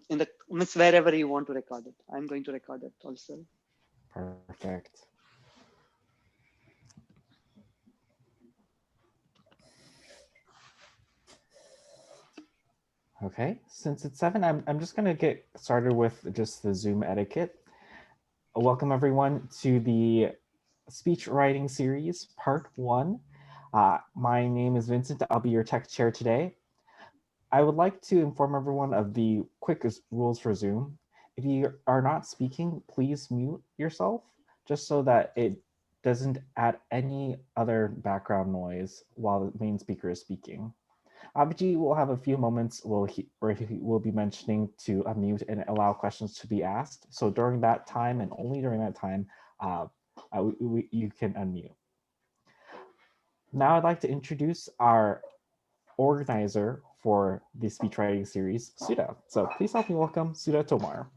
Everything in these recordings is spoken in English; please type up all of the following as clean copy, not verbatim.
in the means wherever you want to record it. I'm going to record it also. Perfect. Okay, since it's 7, I'm just going to get started with just the Zoom etiquette. Welcome everyone to the speech writing series, part 1. My name is Vincent. I'll be your tech chair today. I would like to inform everyone of the quick rules for Zoom. If you are not speaking, please mute yourself just so that it doesn't add any other background noise while the main speaker is speaking. Abhijit will have a few moments where he will be mentioning to unmute and allow questions to be asked. So during that time and only during that time, you can unmute. Now I'd like to introduce our organizer for the speech writing series, Sudha. So please help me welcome Sudha Tomar.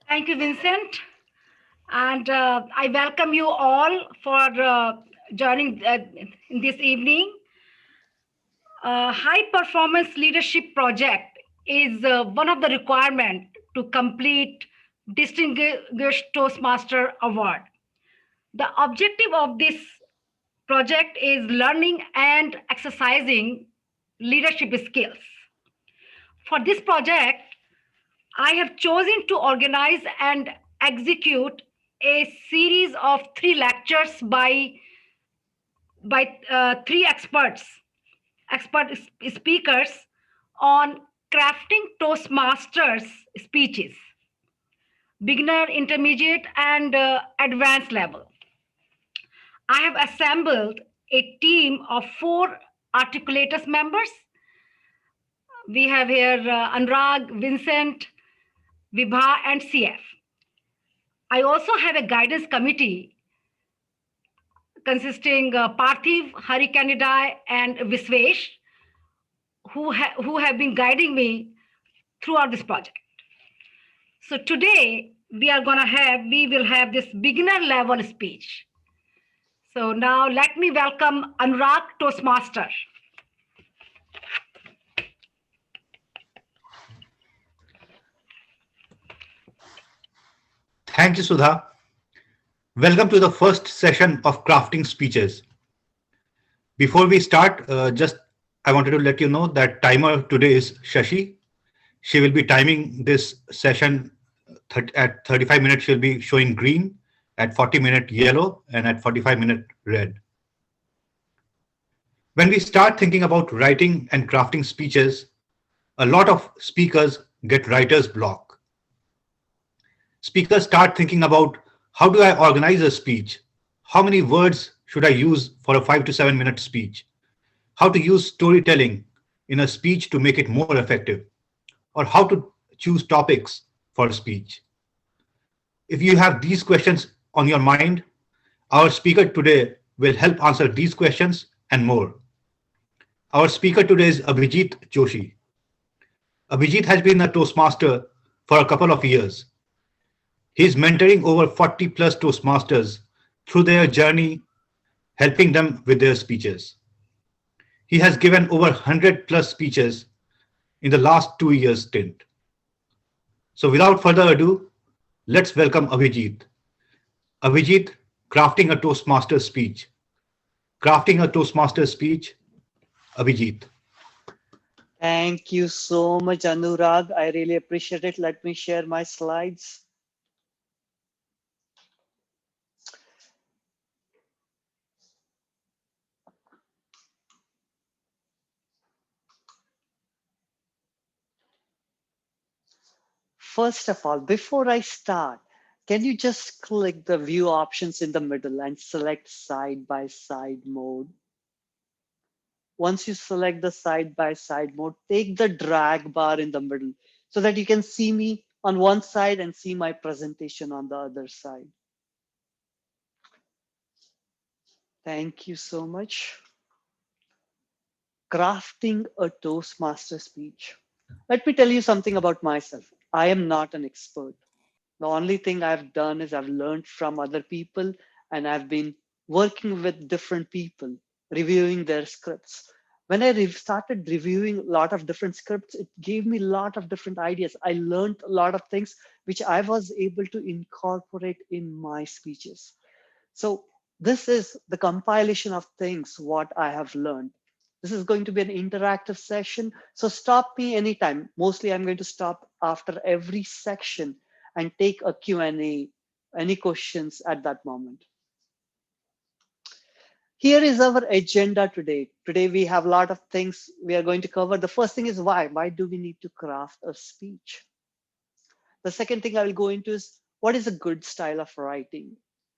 Thank you, Vincent. And I welcome you all for joining this evening. High performance leadership project is one of the requirements to complete Distinguished Toastmaster Award. The objective of this project is learning and exercising leadership skills. For this project, I have chosen to organize and execute a series of 3 lectures by 3 expert speakers on crafting Toastmasters speeches, beginner, intermediate, and advanced level. I have assembled a team of 4 articulators members. We have here Anurag, Vincent, Vibha, and CF. I also have a guidance committee consisting Parthiv, Hari Kanidai, and Visvesh, who have been guiding me throughout this project. So today we will have this beginner level speech. So now let me welcome Anurag Toastmaster. Thank you, Sudha. Welcome to the first session of crafting speeches. Before we start, I wanted to let you know that timer today is Shashi. She will be timing this session at 35 minutes. She'll be showing green, at 40 minutes yellow, and at 45 minutes red. When we start thinking about writing and crafting speeches, a lot of speakers get writer's block. Speakers start thinking about, how do I organize a speech? How many words should I use for a 5 to 7 minute speech? How to use storytelling in a speech to make it more effective? Or how to choose topics for a speech? If you have these questions on your mind, our speaker today will help answer these questions and more. Our speaker today is Abhijit Joshi. Abhijit has been a Toastmaster for a couple of years. He's mentoring over 40 plus Toastmasters through their journey, helping them with their speeches. He has given over 100 plus speeches in the last 2 years stint. So without further ado, let's welcome Abhijit. Abhijit, crafting a Toastmaster speech. Crafting a Toastmaster speech, Abhijit. Thank you so much, Anurag. I really appreciate it. Let me share my slides. First of all, before I start, can you just click the view options in the middle and select side-by-side mode? Once you select the side-by-side mode, take the drag bar in the middle so that you can see me on one side and see my presentation on the other side. Thank you so much. Crafting a Toastmaster speech. Let me tell you something about myself. I am not an expert. The only thing I've done is I've learned from other people, and I've been working with different people, reviewing their scripts. When I started reviewing a lot of different scripts, it gave me a lot of different ideas. I learned a lot of things which I was able to incorporate in my speeches. So this is the compilation of things what I have learned. This is going to be an interactive session. So stop me anytime. Mostly I'm going to stop after every section and take a Q&A, any questions at that moment. Here is our agenda today. Today we have a lot of things we are going to cover. The first thing is why. Why do we need to craft a speech? The second thing I will go into is what is a good style of writing?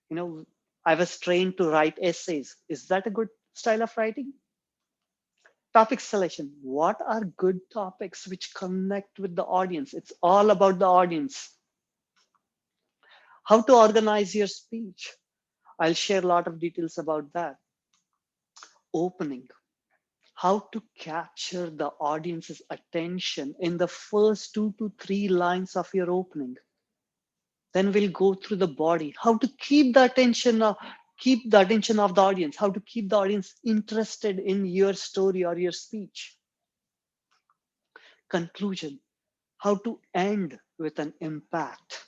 You know, I was trained to write essays. Is that a good style of writing? Topic selection. What are good topics which connect with the audience? It's all about the audience. How to organize your speech. I'll share a lot of details about that. Opening. How to capture the audience's attention in the first 2 to 3 lines of your opening. Then we'll go through the body, how to keep the attention of the audience, how to keep the audience interested in your story or your speech. Conclusion, how to end with an impact.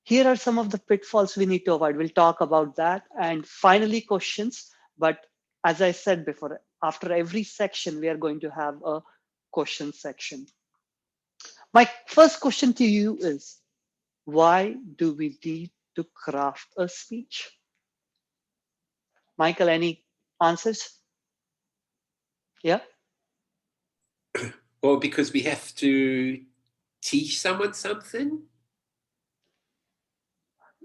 Here are some of the pitfalls we need to avoid. We'll talk about that. And finally, questions. But as I said before, after every section, we are going to have a question section. My first question to you is, why do we need to craft a speech? Michael, any answers? Yeah. Well, because we have to teach someone something.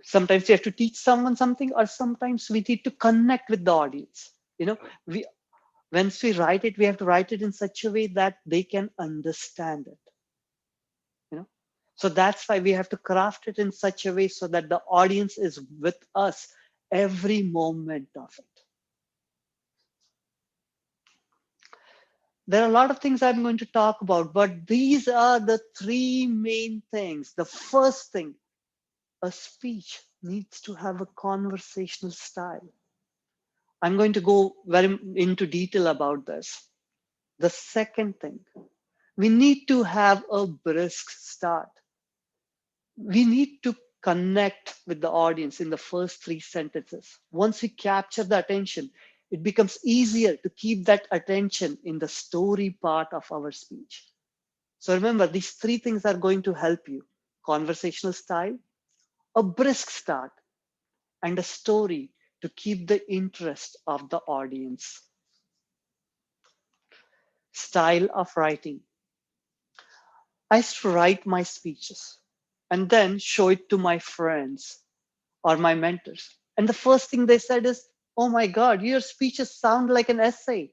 Sometimes we have to teach someone something, or sometimes we need to connect with the audience. You know, once we write it, we have to write it in such a way that they can understand it. You know, so that's why we have to craft it in such a way so that the audience is with us every moment of it. There are a lot of things I'm going to talk about, but these are the three main things. The first thing, a speech needs to have a conversational style. I'm going to go very into detail about this. The second thing, we need to have a brisk start. We need to connect with the audience in the first 3 sentences. Once we capture the attention, it becomes easier to keep that attention in the story part of our speech. So remember, these 3 things are going to help you: conversational style, a brisk start, and a story to keep the interest of the audience. Style of writing. I used to write my speeches and then show it to my friends or my mentors. And the first thing they said is, "Oh my God, your speeches sound like an essay."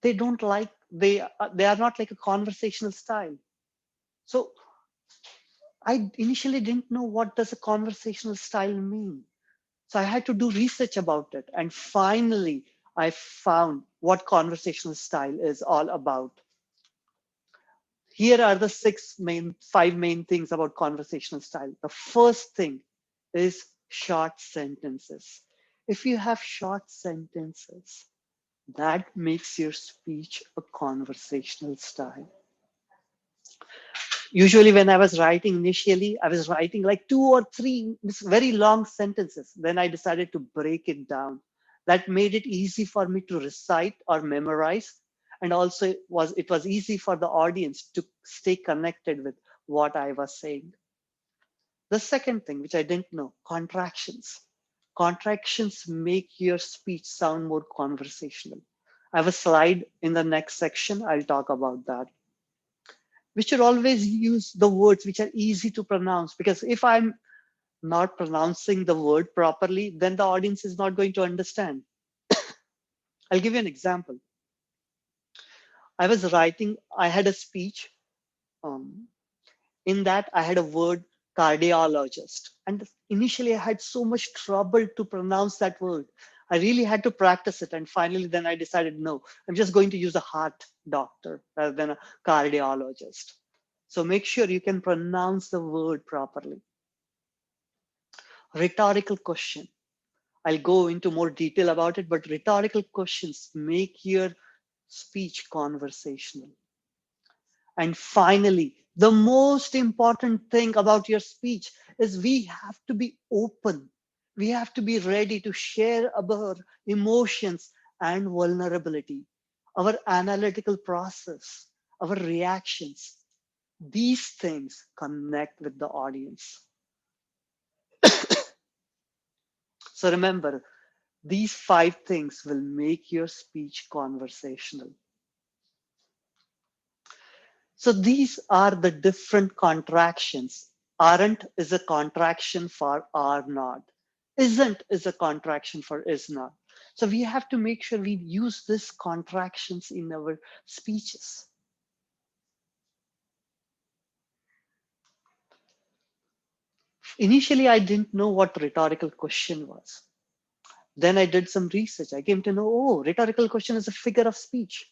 They don't like, they are not like a conversational style. So I initially didn't know what does a conversational style mean. So I had to do research about it. And finally, I found what conversational style is all about. Here are the 5 main things about conversational style. The first thing is short sentences. If you have short sentences, that makes your speech a conversational style. Usually when I was writing initially, I was writing like 2 or 3 very long sentences. Then I decided to break it down. That made it easy for me to recite or memorize. And also it was easy for the audience to stay connected with what I was saying. The second thing, which I didn't know, contractions. Contractions make your speech sound more conversational. I have a slide in the next section. I'll talk about that. We should always use the words which are easy to pronounce, because if I'm not pronouncing the word properly, then the audience is not going to understand. I'll give you an example. I was writing, I had a speech. In that, I had a word cardiologist. And initially, I had so much trouble to pronounce that word. I really had to practice it. And finally, then I decided, no, I'm just going to use a heart doctor rather than a cardiologist. So make sure you can pronounce the word properly. Rhetorical question. I'll go into more detail about it, but rhetorical questions make your speech conversational. And finally, the most important thing about your speech is we have to be open. We have to be ready to share our emotions and vulnerability, our analytical process, our reactions. These things connect with the audience. So remember, these 5 things will make your speech conversational. So these are the different contractions. Aren't is a contraction for are not. Isn't is a contraction for is not. So we have to make sure we use these contractions in our speeches. Initially, I didn't know what rhetorical question was. Then I did some research. I came to know, oh, rhetorical question is a figure of speech.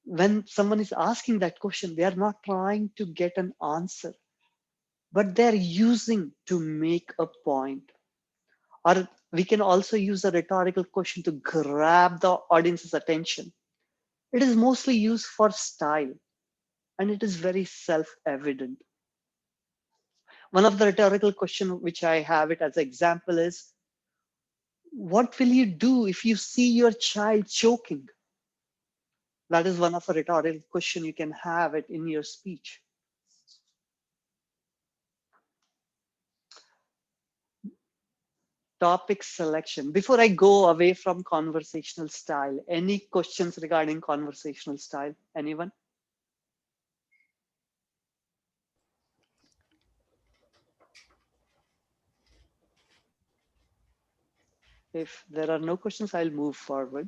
When someone is asking that question, they are not trying to get an answer, but they're using to make a point. Or we can also use a rhetorical question to grab the audience's attention. It is mostly used for style, and it is very self-evident. One of the rhetorical questions which I have it as an example is, what will you do if you see your child choking? That is one of the rhetorical question you can have it in your speech. Topic selection. Before I go away from conversational style, any questions regarding conversational style? Anyone? If there are no questions, I'll move forward.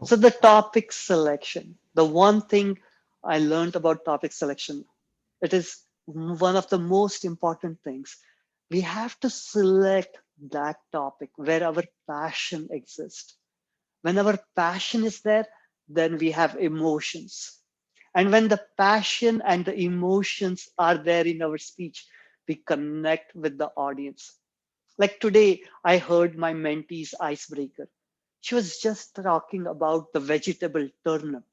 So the topic selection, the one thing I learned about topic selection, it is one of the most important things. We have to select that topic where our passion exists. When our passion is there, then we have emotions. And when the passion and the emotions are there in our speech, we connect with the audience. Like today, I heard my mentee's icebreaker. She was just talking about the vegetable turnip.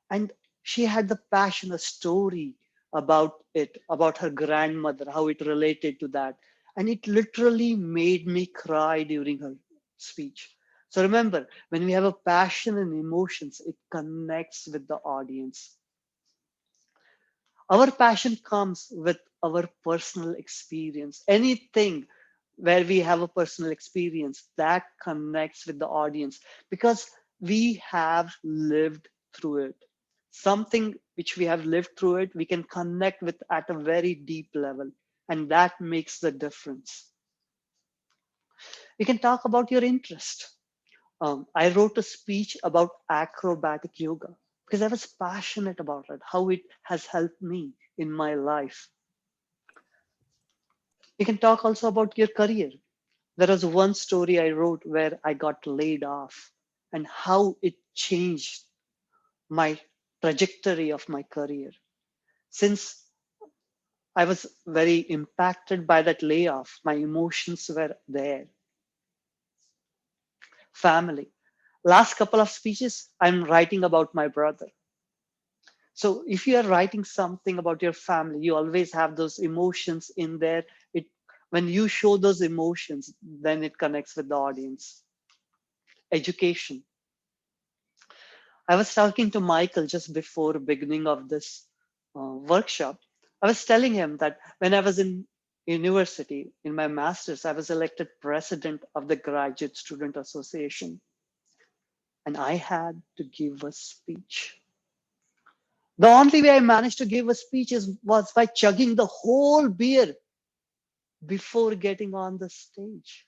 And she had the passion, a story about it, about her grandmother, how it related to that. And it literally made me cry during her speech. So remember, when we have a passion and emotions, it connects with the audience. Our passion comes with our personal experience. Anything where we have a personal experience that connects with the audience because we have lived through it. Something which we have lived through it, we can connect with at a very deep level, and that makes the difference. We can talk about your interest. I wrote a speech about acrobatic yoga because I was passionate about it, how it has helped me in my life. You can talk also about your career. There was one story I wrote where I got laid off and how it changed my trajectory of my career. Since I was very impacted by that layoff, my emotions were there. Family. Last couple of speeches, I'm writing about my brother. So if you are writing something about your family, you always have those emotions in there. It when you show those emotions, then it connects with the audience. Education. I was talking to Michael just before beginning of this workshop. I was telling him that when I was in university, in my master's, I was elected president of the Graduate Student Association. And I had to give a speech. The only way I managed to give a speech was by chugging the whole beer before getting on the stage.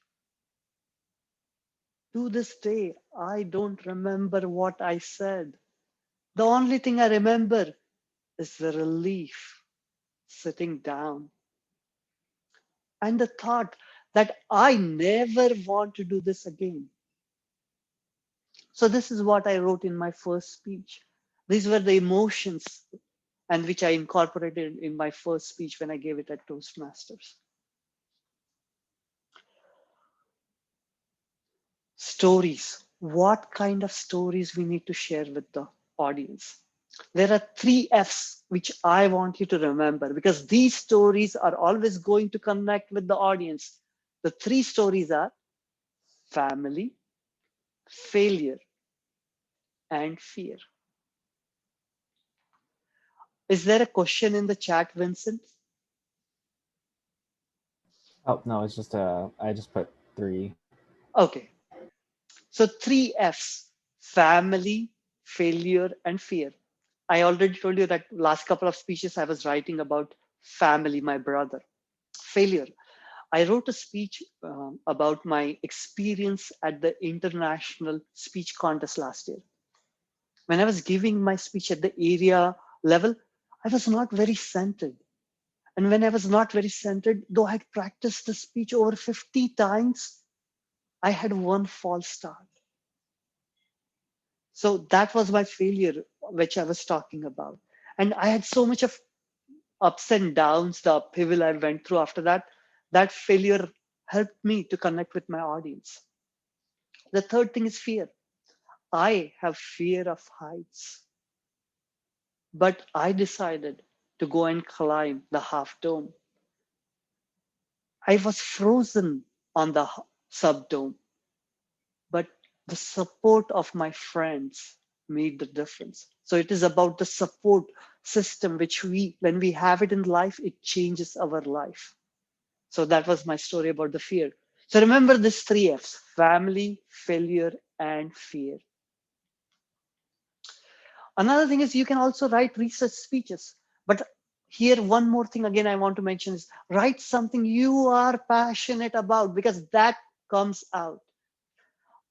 To this day, I don't remember what I said. The only thing I remember is the relief sitting down and the thought that I never want to do this again. So this is what I wrote in my first speech. These were the emotions and which I incorporated in my first speech when I gave it at Toastmasters. Stories. What kind of stories we need to share with the audience? There are three F's which I want you to remember because these stories are always going to connect with the audience. The three stories are family, failure, and fear. Is there a question in the chat, Vincent? Oh no, it's just I just put 3. Okay. So three F's, family, failure, and fear. I already told you that last couple of speeches I was writing about family, my brother. Failure. I wrote a speech about my experience at the International Speech Contest last year. When I was giving my speech at the area level, I was not very centered. And when I was not very centered, though I had practiced the speech over 50 times, I had one false start. So that was my failure, which I was talking about. And I had so much of ups and downs, the upheaval I went through after that. That failure helped me to connect with my audience. The third thing is fear. I have fear of heights, but I decided to go and climb the half dome. I was frozen on the subdome, but the support of my friends made the difference. So it is about the support system, which when we have it in life, it changes our life. So that was my story about the fear. So remember these three F's: family, failure, and fear. Another thing is you can also write research speeches. But here, one more thing again I want to mention is write something you are passionate about because that comes out.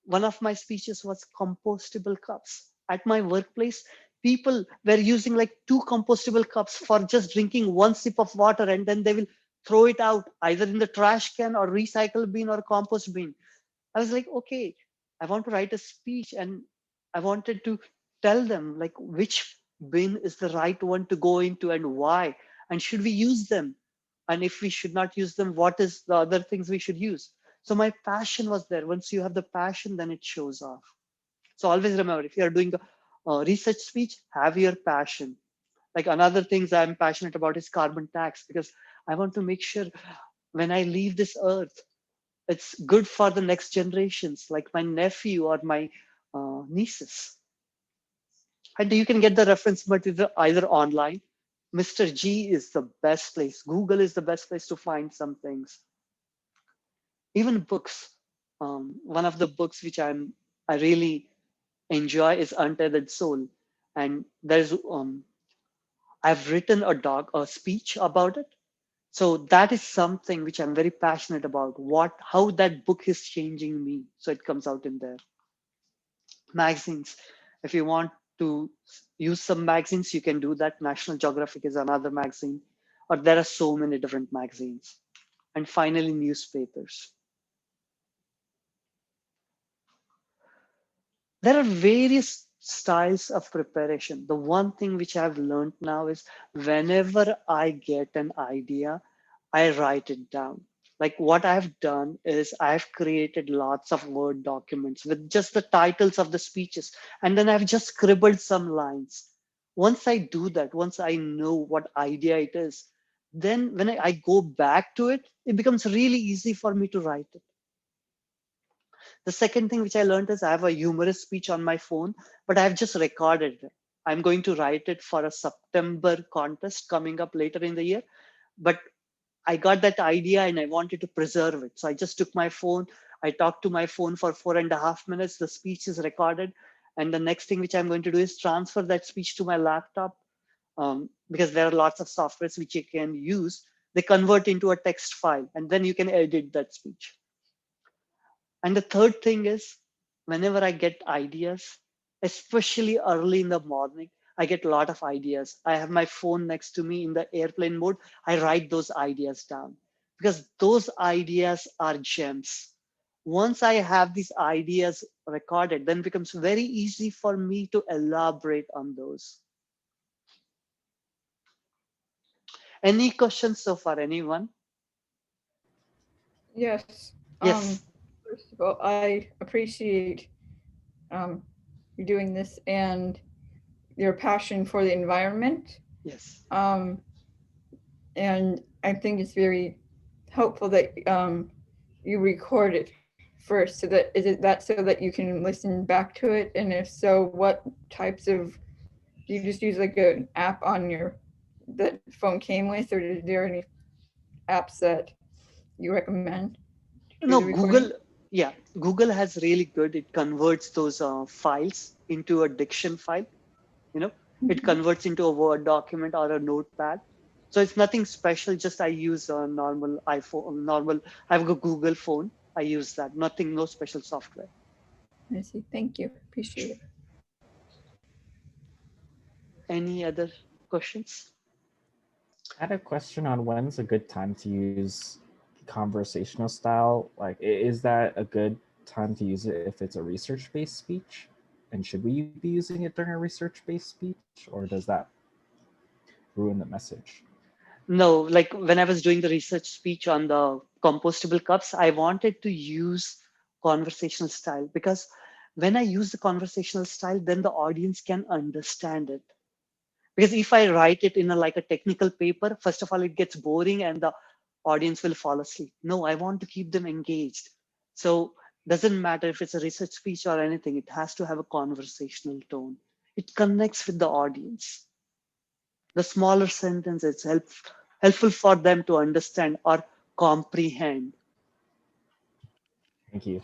One of my speeches was compostable cups. At my workplace, people were using like 2 compostable cups for just drinking 1 sip of water, and then they will throw it out either in the trash can or recycle bin or compost bin. I was like, okay, I want to write a speech and I wanted to tell them like which bin is the right one to go into and why, and should we use them? And if we should not use them, what is the other things we should use? So my passion was there. Once you have the passion, then it shows off. So always remember, if you are doing a research speech, have your passion. Like another things I'm passionate about is carbon tax because I want to make sure when I leave this earth, it's good for the next generations, like my nephew or my nieces. And you can get the reference material either online. Mr. G is the best place. Google is the best place to find some things. Even books. One of the books which I really enjoy is Untethered Soul, and there's I've written a speech about it. So that is something which I'm very passionate about. How that book is changing me. So it comes out in there. Magazines. If you want to use some magazines, you can do that. National Geographic is another magazine, or there are so many different magazines. And finally, newspapers. There are various styles of preparation. The one thing which I've learned now is whenever I get an idea, I write it down. Like what I've done is I've created lots of Word documents with just the titles of the speeches, and then I've just scribbled some lines. Once I do that, once I know what idea it is, then when I go back to it, it becomes really easy for me to write it. The second thing which I learned is I have a humorous speech on my phone, but I've just recorded it. I'm going to write it for a September contest coming up later in the year. But I got that idea and I wanted to preserve it. So I just took my phone. I talked to my phone for 4.5 minutes. The speech is recorded. And the next thing which I'm going to do is transfer that speech to my laptop because there are lots of softwares which you can use. They convert into a text file and then you can edit that speech. And the third thing is whenever I get ideas, especially early in the morning, I get a lot of ideas. I have my phone next to me in the airplane mode. I write those ideas down because those ideas are gems. Once I have these ideas recorded, then it becomes very easy for me to elaborate on those. Any questions so far, anyone? Yes. Yes. First of all, I appreciate you doing this and your passion for the environment. Yes. And I think it's very helpful that you record it first. So that is it that so that you can listen back to it? And if so, what types of do you just use like an app on your that phone came with, or is there any apps that you recommend to do No, the recording? Google, yeah, Google has really good. It converts those files into a diction file. You know, it converts into a Word document or a notepad. So it's nothing special. Just I use a normal iPhone, normal. I have a Google phone. I use that. Nothing, no special software. I see. Thank you. Appreciate it. Any other questions? I had a question on when's a good time to use conversational style. Like, is that a good time to use it if it's a research-based speech? And should we be using it during a research-based speech, or does that ruin the message? No, like when I was doing the research speech on the compostable cups, I wanted to use conversational style because when I use the conversational style, then the audience can understand it. Because if I write it in like a technical paper, first of all, it gets boring and the audience will fall asleep. No, I want to keep them engaged. So doesn't matter if it's a research speech or anything, it has to have a conversational tone. It connects with the audience. The smaller sentences helpful for them to understand or comprehend. Thank you.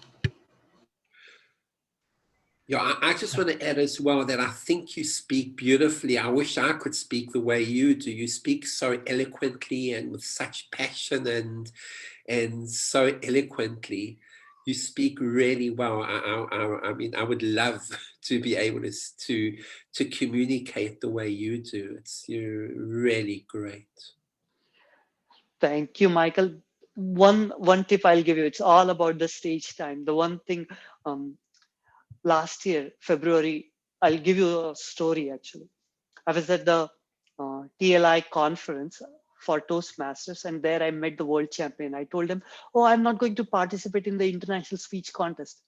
Yeah, I just want to add as well that I think you speak beautifully. I wish I could speak the way you do. You speak so eloquently and with such passion and so eloquently. You speak really well. I mean, I would love to be able to communicate the way you do. You're really great. Thank you, Michael. One tip I'll give you. It's all about the stage time. The one thing last year, February, I'll give you a story actually. I was at the TLI conference for Toastmasters, and there I met the world champion. I told him, "Oh, I'm not going to participate in the international speech contest."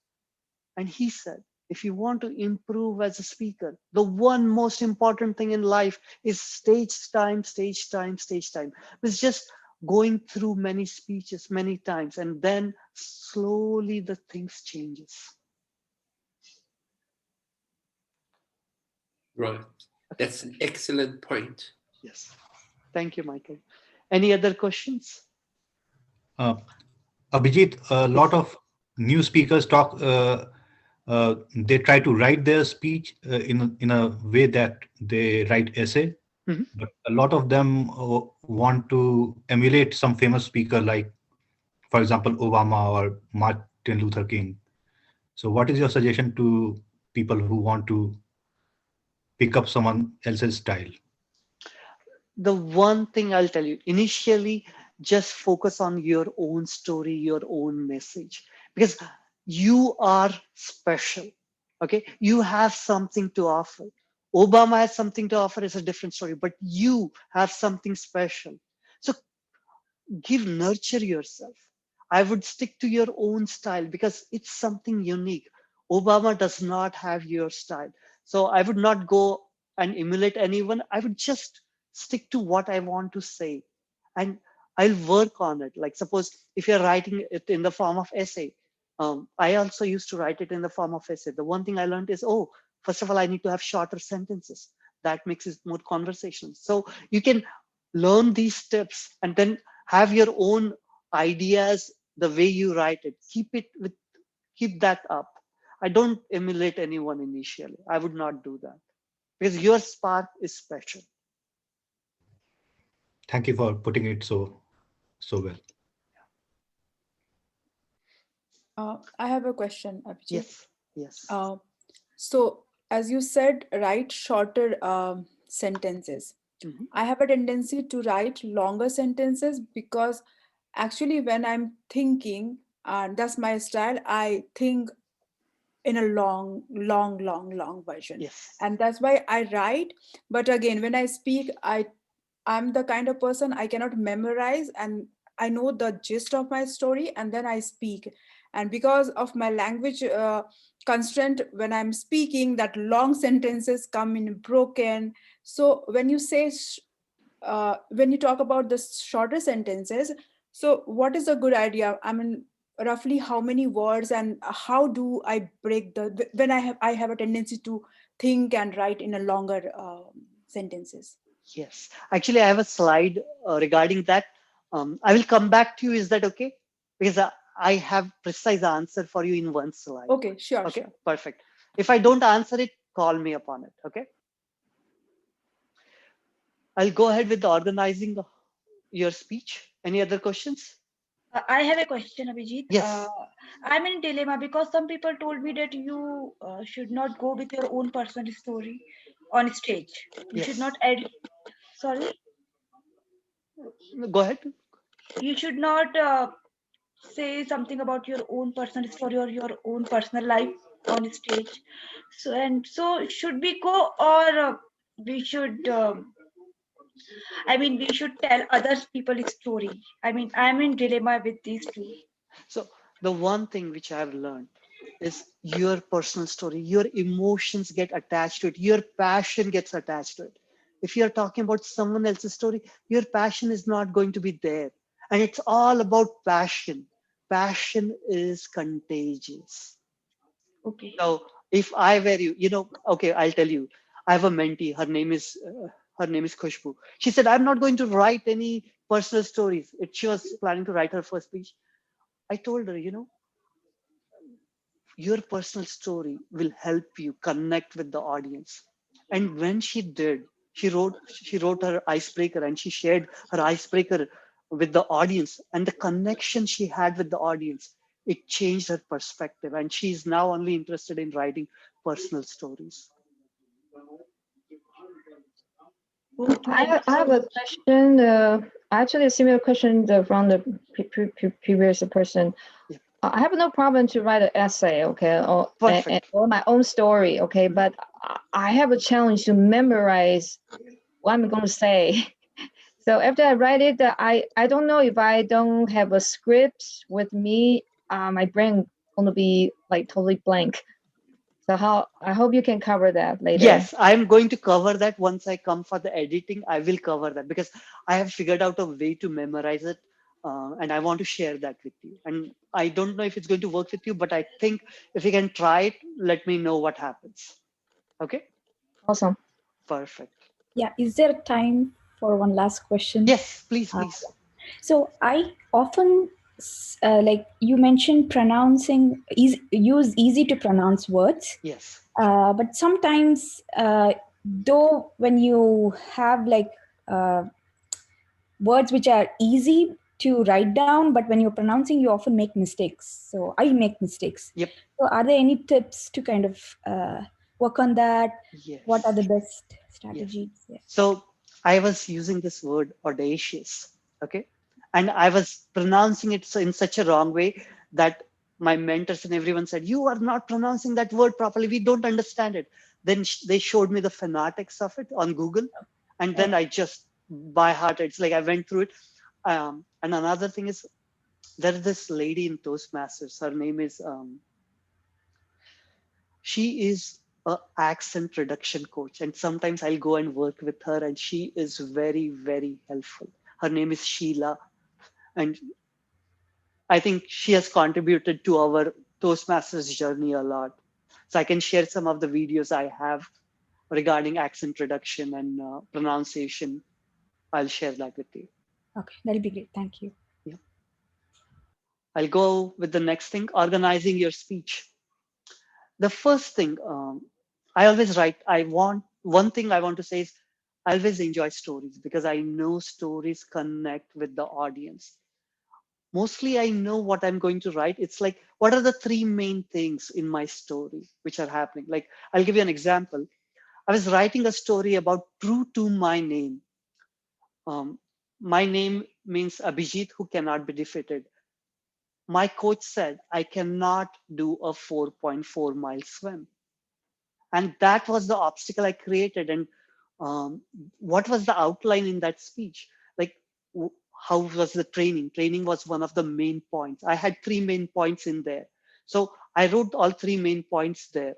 And he said, "If you want to improve as a speaker, the one most important thing in life is stage time, stage time, stage time." It's just going through many speeches many times, and then slowly the things changes. Right. That's an excellent point. Yes. Thank you, Michael. Any other questions? Abhijit, a lot of new speakers talk. They try to write their speech in a way that they write essay, but a lot of them want to emulate some famous speaker, like, for example, Obama or Martin Luther King. So, what is your suggestion to people who want to pick up someone else's style? The one thing I'll tell you, initially, just focus on your own story, your own message, because you are special. Okay. You have something to offer. Obama has something to offer, is a different story, but you have something special. So nurture yourself. I would stick to your own style because it's something unique. Obama does not have your style. So I would not go and emulate anyone. I would just stick to what I want to say. And I'll work on it. Like suppose if you're writing it in the form of essay, I also used to write it in the form of essay. The one thing I learned is, oh, first of all, I need to have shorter sentences. That makes it more conversational. So you can learn these steps and then have your own ideas, the way you write it. Keep that up. I don't emulate anyone initially. I would not do that because your spark is special. Thank you for putting it so well. I have a question, Abhijit. Yes. So, as you said, write shorter sentences. I have a tendency to write longer sentences because actually, when I'm thinking, that's my style, I think in a long version. Yes. And that's why I write. But again, when I speak, I'm the kind of person I cannot memorize, and I know the gist of my story and then I speak. and because of my language constraint, when I'm speaking, that long sentences come in broken. So when you say when you talk about the shorter sentences, so what is a good idea? I mean, roughly how many words, and how do I break the, when I have a tendency to think and write in a longer sentences? Yes, actually, I have a slide regarding that. I will come back to you. Is that okay? Because I have precise answer for you in one slide. Okay, sure, Okay, sure. perfect. If I don't answer it, call me upon it. Okay. I'll go ahead with the organizing your speech. Any other questions? I have a question, Abhijit. Yes. I'm in dilemma because some people told me that you should not go with your own personal story on stage. You should Yes. not add. Sorry, Go ahead. you should not say something about your own personal story or your own personal life on stage. So and so, should we go or we should? I mean, we should tell others people's story. I mean, I'm in dilemma with these two. So the one thing which I've learned is your personal story, your emotions get attached to it, your passion gets attached to it. If you're talking about someone else's story, your passion is not going to be there. And it's all about passion. Passion is contagious. Okay. So if I were you, okay, I'll tell you. I have a mentee. Her name is Khushbu. She said, "I'm not going to write any personal stories." She was planning to write her first speech. I told her, your personal story will help you connect with the audience. And when she did, she wrote her icebreaker and she shared her icebreaker with the audience, and the connection she had with the audience, it changed her perspective, and she's now only interested in writing personal stories. Okay. I have a question. Actually, a similar question from the previous person. Yeah. I have no problem to write an essay, okay, Perfect. or my own story, okay, but I have a challenge to memorize what I'm going to say. So after I write it, I don't know if I don't have a script with me, my brain gonna be like totally blank. So I hope you can cover that later. Yes, I'm going to cover that once I come for the editing. I will cover that because I have figured out a way to memorize it, and I want to share that with you. And I don't know if it's going to work with you, but I think if you can try it, let me know what happens. Okay, Awesome. perfect. Yeah, is there time for one last question? Yes, please, Uh, please. So I often, like you mentioned, use easy to pronounce words. Yes. But sometimes, though, when you have like words which are easy to write down, but when you're pronouncing, you often make mistakes. So I make mistakes. Yep. So are there any tips to kind of work on that? Yes. What are the best Yes. strategies? Yeah. So I was using this word audacious, okay? And I was pronouncing it in such a wrong way that my mentors and everyone said, "You are not pronouncing that word properly. We don't understand it." Then they showed me the phonetics of it on Google. And then I just by heart, it's like I went through it. And another thing is, there is this lady in Toastmasters. Her name is, she is a accent reduction coach, and sometimes I'll go and work with her, and she is very, very helpful. Her name is Sheila, and I think she has contributed to our Toastmasters journey a lot. So I can share some of the videos I have regarding accent reduction and pronunciation. I'll share that with you. Okay, that'll be great. Thank you. Yeah. I'll go with the next thing, organizing your speech. The first thing, I always write, one thing I want to say is, I always enjoy stories because I know stories connect with the audience. Mostly I know what I'm going to write. It's like, what are the three main things in my story which are happening? Like, I'll give you an example. I was writing a story about true to my name. My name means Abhijit, who cannot be defeated. My coach said I cannot do a 4.4-mile swim. And that was the obstacle I created. And what was the outline in that speech? Like, how was the training? Training was one of the main points. I had 3 main points in there. So I wrote all 3 main points there.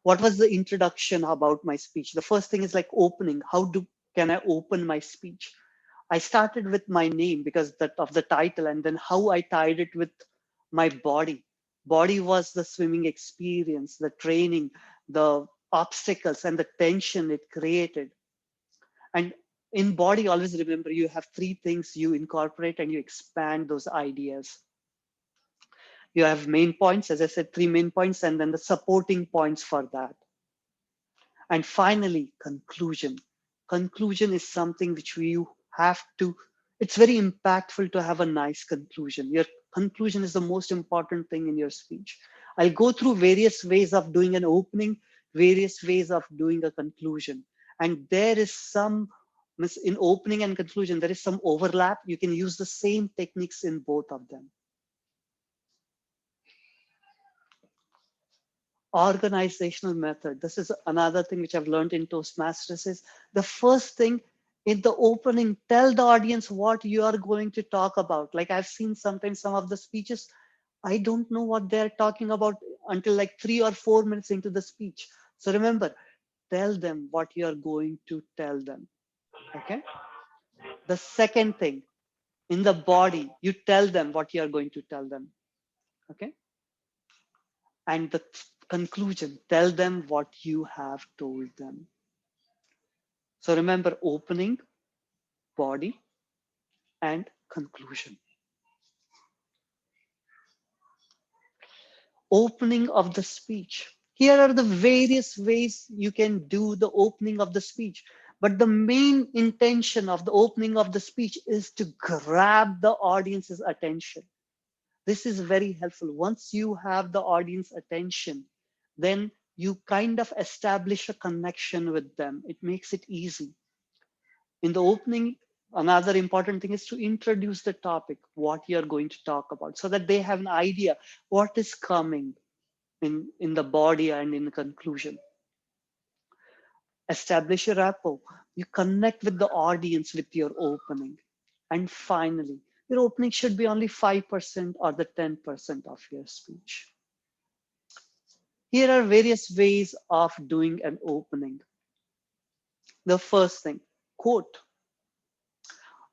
What was the introduction about my speech? The first thing is like opening. Can I open my speech? I started with my name because of the title, and then how I tied it with my body. Body was the swimming experience, the training, the obstacles, and the tension it created. And in body, always remember you have 3 things you incorporate and you expand those ideas. You have main points, as I said, 3 main points, and then the supporting points for that. And finally, conclusion. Conclusion is something which you have to, it's very impactful to have a nice conclusion. Your conclusion is the most important thing in your speech. I'll go through various ways of doing an opening, various ways of doing a conclusion. And there is some, in opening and conclusion, there is some overlap. You can use the same techniques in both of them. Organizational method. This is another thing which I've learned in Toastmasters is the first thing in the opening, tell the audience what you are going to talk about. Like I've seen sometimes some of the speeches, I don't know what they're talking about until like 3 or 4 minutes into the speech. So remember, tell them what you're going to tell them. Okay. The second thing, in the body, you tell them what you're going to tell them. Okay. And the conclusion, tell them what you have told them. So remember, opening, body, and conclusion. Opening of the speech. Here are the various ways you can do the opening of the speech. But the main intention of the opening of the speech is to grab the audience's attention. This is very helpful. Once you have the audience attention, then you kind of establish a connection with them. It makes it easy. In the opening, another important thing is to introduce the topic, what you're going to talk about, so that they have an idea what is coming in the body and in the conclusion. Establish a rapport. You connect with the audience with your opening. And finally, your opening should be only 5% or the 10% of your speech. Here are various ways of doing an opening. The first thing, quote.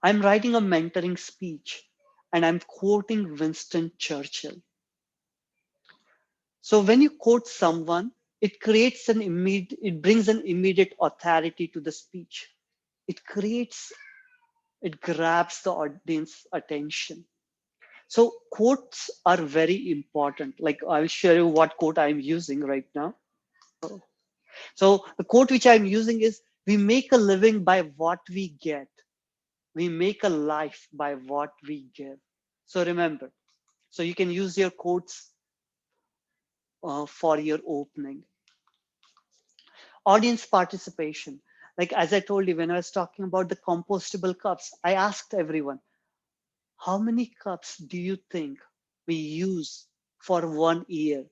I'm writing a mentoring speech and I'm quoting Winston Churchill. So when you quote someone, it brings an immediate authority to the speech. It grabs the audience attention. So quotes are very important. Like I'll show you what quote I'm using right now. So the quote which I'm using is, we make a living by what we get. We make a life by what we give. So remember, so you can use your quotes for your opening. Audience participation. Like as I told you, when I was talking about the compostable cups, I asked everyone, how many cups do you think we use for 1 year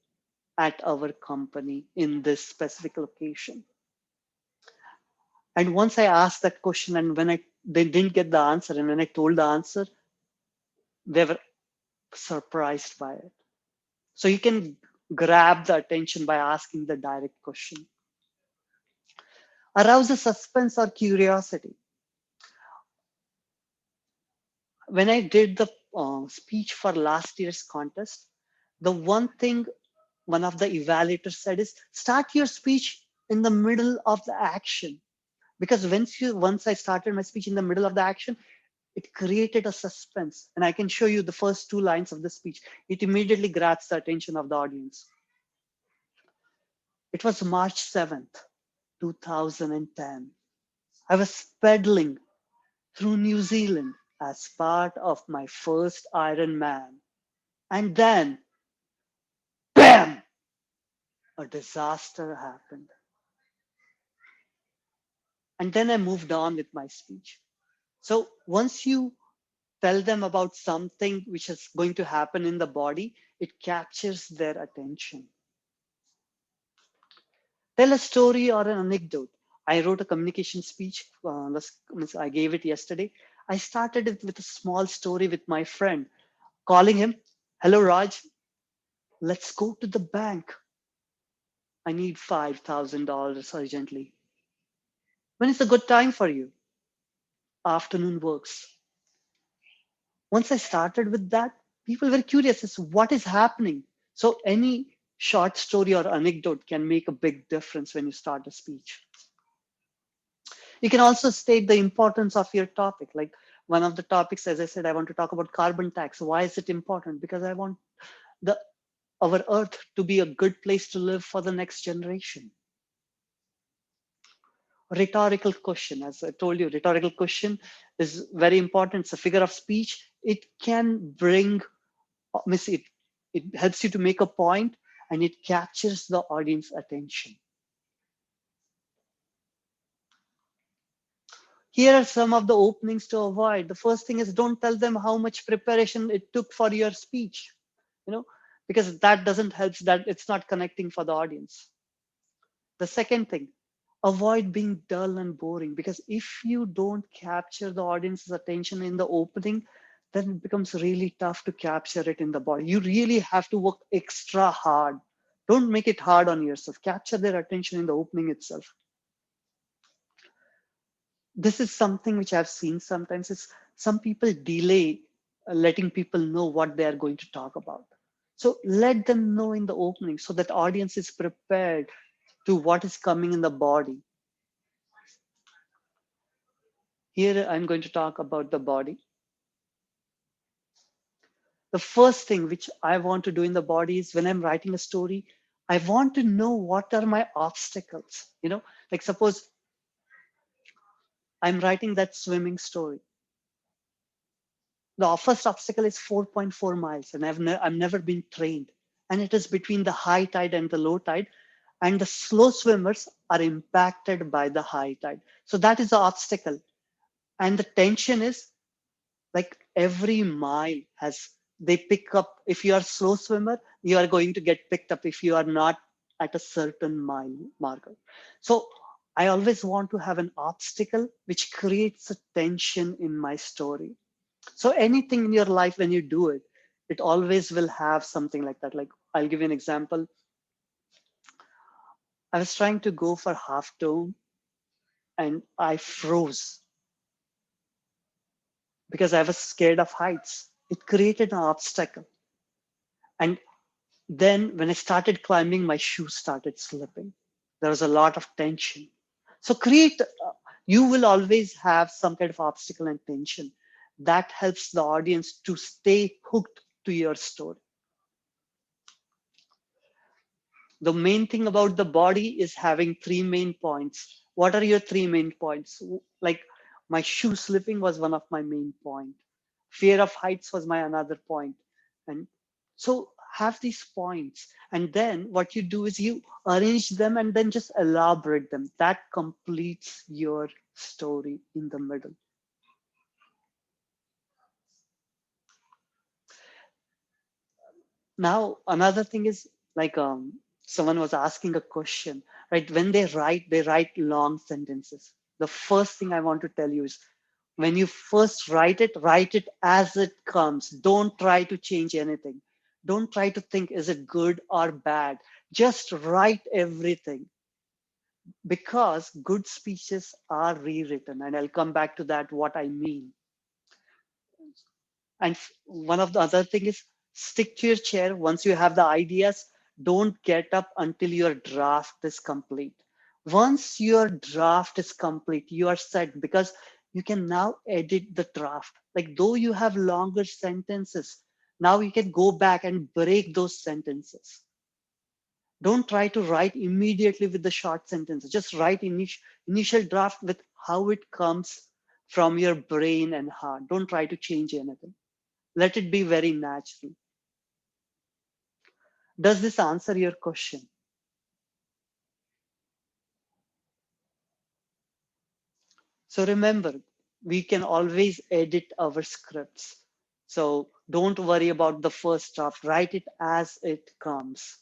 at our company in this specific location? And once I asked that question, and when they didn't get the answer, and when I told the answer, they were surprised by it. So you can grab the attention by asking the direct question. Arouse the suspense or curiosity. When I did the speech for last year's contest, the one thing one of the evaluators said is, start your speech in the middle of the action. Because once I started my speech in the middle of the action, it created a suspense. And I can show you the first 2 lines of the speech. It immediately grabs the attention of the audience. It was March 7th, 2010. I was pedaling through New Zealand as part of my first Ironman. And then, bam, a disaster happened. And then I moved on with my speech. So once you tell them about something which is going to happen in the body, it captures their attention. Tell a story or an anecdote. I wrote a communication speech. I gave it yesterday. I started it with a small story with my friend, calling him, "Hello, Raj, let's go to the bank. I need $5,000 urgently. When is a good time for you?" "Afternoon works." Once I started with that, people were curious as to what is happening. So any short story or anecdote can make a big difference when you start a speech. You can also state the importance of your topic. Like one of the topics, as I said, I want to talk about carbon tax. Why is it important? Because I want the our earth to be a good place to live for the next generation. Rhetorical question, as I told you, rhetorical question is very important. It's a figure of speech. It can bring, it helps you to make a point and it captures the audience attention. Here are some of the openings to avoid. The first thing is, don't tell them how much preparation it took for your speech, because that doesn't help, that it's not connecting for the audience. The second thing, avoid being dull and boring, because if you don't capture the audience's attention in the opening, then it becomes really tough to capture it in the body. You really have to work extra hard. Don't make it hard on yourself. Capture their attention in the opening itself. This is something which I've seen sometimes, is some people delay letting people know what they are going to talk about. So let them know in the opening so that audience is prepared to what is coming in the body. Here I'm going to talk about the body. The first thing which I want to do in the body is, when I'm writing a story, I want to know what are my obstacles. Like suppose I'm writing that swimming story. The first obstacle is 4.4 miles, and I've never been trained. And it is between the high tide and the low tide. And the slow swimmers are impacted by the high tide. So that is the obstacle. And the tension is, like every mile they pick up. If you are a slow swimmer, you are going to get picked up if you are not at a certain mile marker. So I always want to have an obstacle which creates a tension in my story. So anything in your life, when you do it, it always will have something like that. Like I'll give you an example. I was trying to go for half dome and I froze because I was scared of heights. It created an obstacle. And then when I started climbing, my shoes started slipping. There was a lot of tension. So you will always have some kind of obstacle and tension that helps the audience to stay hooked to your story. The main thing about the body is having three main points. What are your three main points? Like my shoe slipping was one of my main point. Fear of heights was my another point. And so have these points. And then what you do is you arrange them and then just elaborate them. That completes your story in the middle. Now, another thing is, like someone was asking a question, right? When they write long sentences. The first thing I want to tell you is, when you first write it as it comes. Don't try to change anything. Don't try to think, is it good or bad? Just write everything, because good speeches are rewritten. And I'll come back to that, what I mean. And one of the other thing is, stick to your chair. Once you have the ideas, don't get up until your draft is complete. Once your draft is complete, you are set, because you can now edit the draft. Like though you have longer sentences, now you can go back and break those sentences. Don't try to write immediately with the short sentences. Just write initial draft with how it comes from your brain and heart. Don't try to change anything. Let it be very natural. Does this answer your question? So remember, we can always edit our scripts. So don't worry about the first draft. Write it as it comes.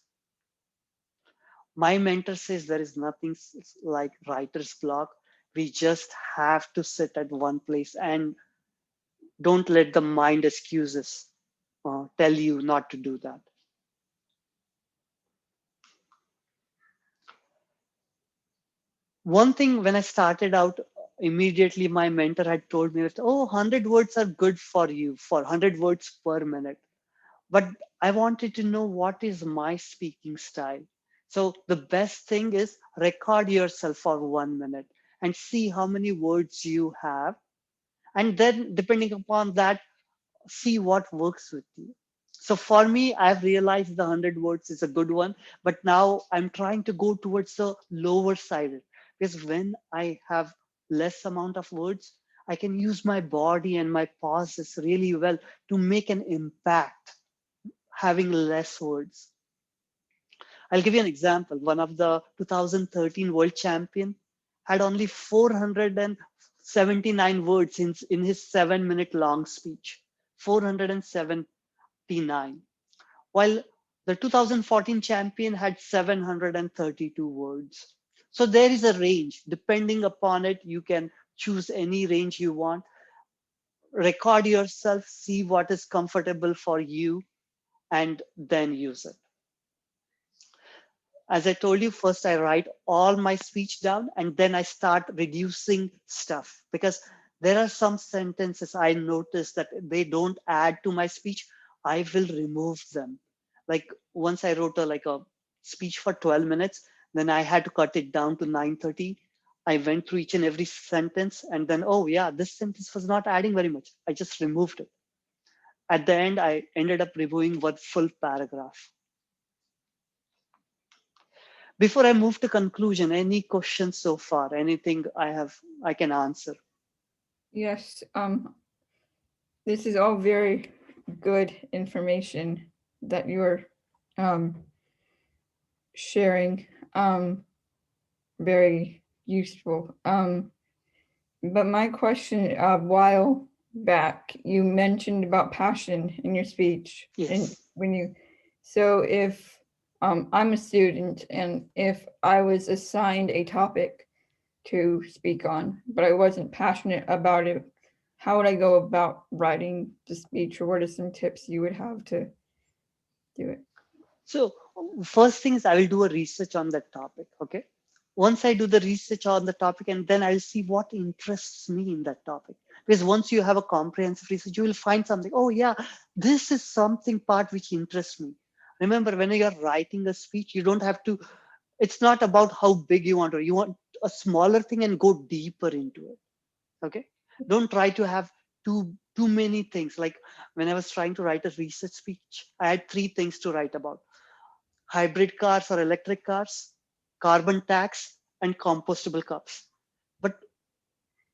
My mentor says there is nothing like writer's block. We just have to sit at one place and Don't let the mind excuses tell you not to do that. One thing when I started out, immediately my mentor had told me, oh, 100 words are good for you, for 100 words per minute. But I wanted to know what is my speaking style. So the best thing is record yourself for 1 minute and see how many words you have. And then depending upon that, see what works with you. So for me, I've realized the 100 words is a good one, but now I'm trying to go towards the lower side, because when I have less amount of words, I can use my body and my pauses really well to make an impact having less words. I'll give you an example. One of the 2013 world champion had only 479 words in his 7-minute long speech. 479. While the 2014 champion had 732 words. So there is a range. Depending upon it, you can choose any range you want. Record yourself, see what is comfortable for you, and then use it. As I told you, first I write all my speech down and then I start reducing stuff, because there are some sentences I notice that they don't add to my speech. I will remove them. Like once I wrote a speech for 12 minutes, then I had to cut it down to 9:30. I went through each and every sentence and then, oh yeah, this sentence was not adding very much. I just removed it. At the end, I ended up removing one full paragraph. Before I move to conclusion, any questions so far? Anything I can answer? Yes, this is all very good information that you're sharing. Very useful. But my question, a while back, you mentioned about passion in your speech. Yes. And so if I'm a student and if I was assigned a topic to speak on, but I wasn't passionate about it, how would I go about writing the speech, or what are some tips you would have to do it? So first thing is I will do a research on that topic. Okay. Once I do the research on the topic, and then I'll see what interests me in that topic. Because once you have a comprehensive research, you will find something. Oh yeah, this is something part which interests me. Remember, when you're writing a speech, you don't have to, it's not about how big you want, or you want a smaller thing and go deeper into it. Okay. Don't try to have too many things. Like when I was trying to write a research speech, I had 3 things to write about: hybrid cars or electric cars, carbon tax, and compostable cups. But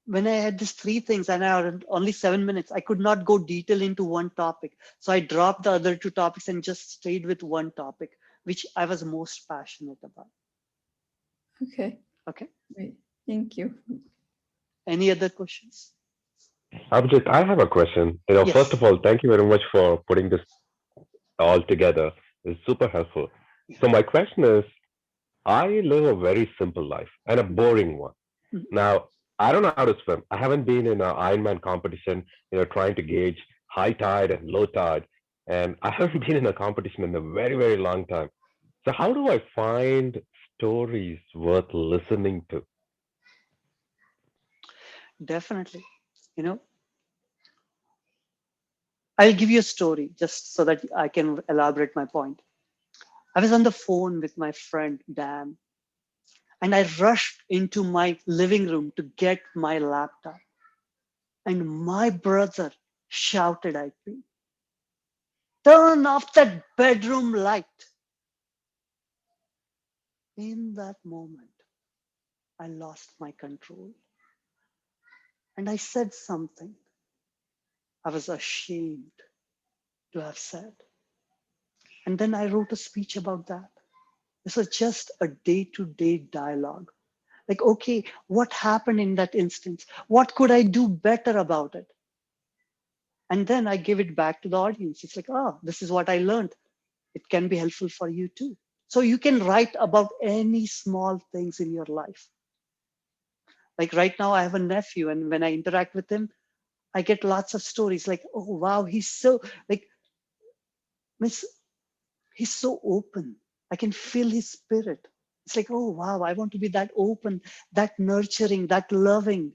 when I had these 3 things and I had only 7 minutes, I could not go detail into one topic. So I dropped the other 2 topics and just stayed with one topic, which I was most passionate about. Okay. Okay. Great. Thank you. Any other questions? Abhijit, I have a question. Yes. First of all, thank you very much for putting this all together. It's super helpful. So my question is, I live a very simple life and a boring one. Now, I don't know how to swim. I haven't been in an Ironman competition, trying to gauge high tide and low tide. And I haven't been in a competition in a very, very long time. So how do I find stories worth listening to? Definitely. I'll give you a story just so that I can elaborate my point. I was on the phone with my friend, Dan, and I rushed into my living room to get my laptop. And my brother shouted at me, "Turn off that bedroom light." In that moment, I lost my control. And I said something I was ashamed to have said. And then I wrote a speech about that. This was just a day-to-day dialogue. Like, okay, what happened in that instance? What could I do better about it? And then I give it back to the audience. It's like, oh, this is what I learned. It can be helpful for you too. So you can write about any small things in your life. Like right now, I have a nephew, and when I interact with him, I get lots of stories like, oh, wow, he's so like, Miss, he's so open. I can feel his spirit. It's like, oh, wow, I want to be that open, that nurturing, that loving.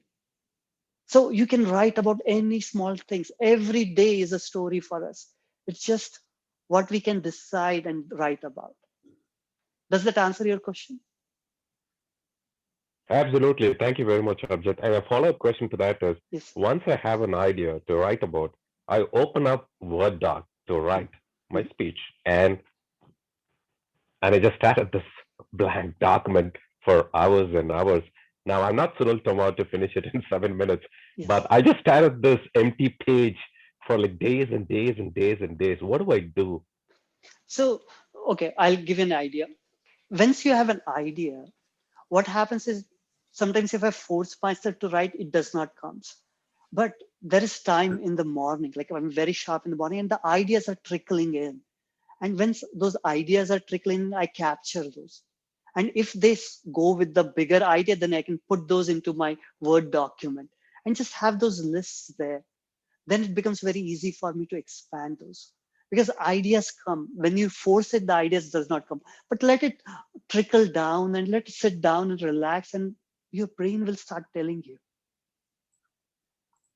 So you can write about any small things. Every day is a story for us. It's just what we can decide and write about. Does that answer your question? Absolutely. Thank you very much, Abjit. And a follow-up question to that is, Yes. once I have an idea to write about, I open up Word doc to write my speech, and I just started this blank document for hours and hours. Now I'm not Sunil Tomar to finish it in 7 minutes, Yes. but I just started this empty page for like days and days and days and days. What do I do? So, okay, I'll give you an idea. Once you have an idea, what happens is sometimes if I force myself to write, it does not come. But there is time in the morning, like I'm very sharp in the morning and the ideas are trickling in. And when those ideas are trickling in, I capture those. And if they go with the bigger idea, then I can put those into my Word document and just have those lists there. Then it becomes very easy for me to expand those. Because ideas come. When you force it, the ideas does not come. But let it trickle down and let it sit down and relax, and your brain will start telling you.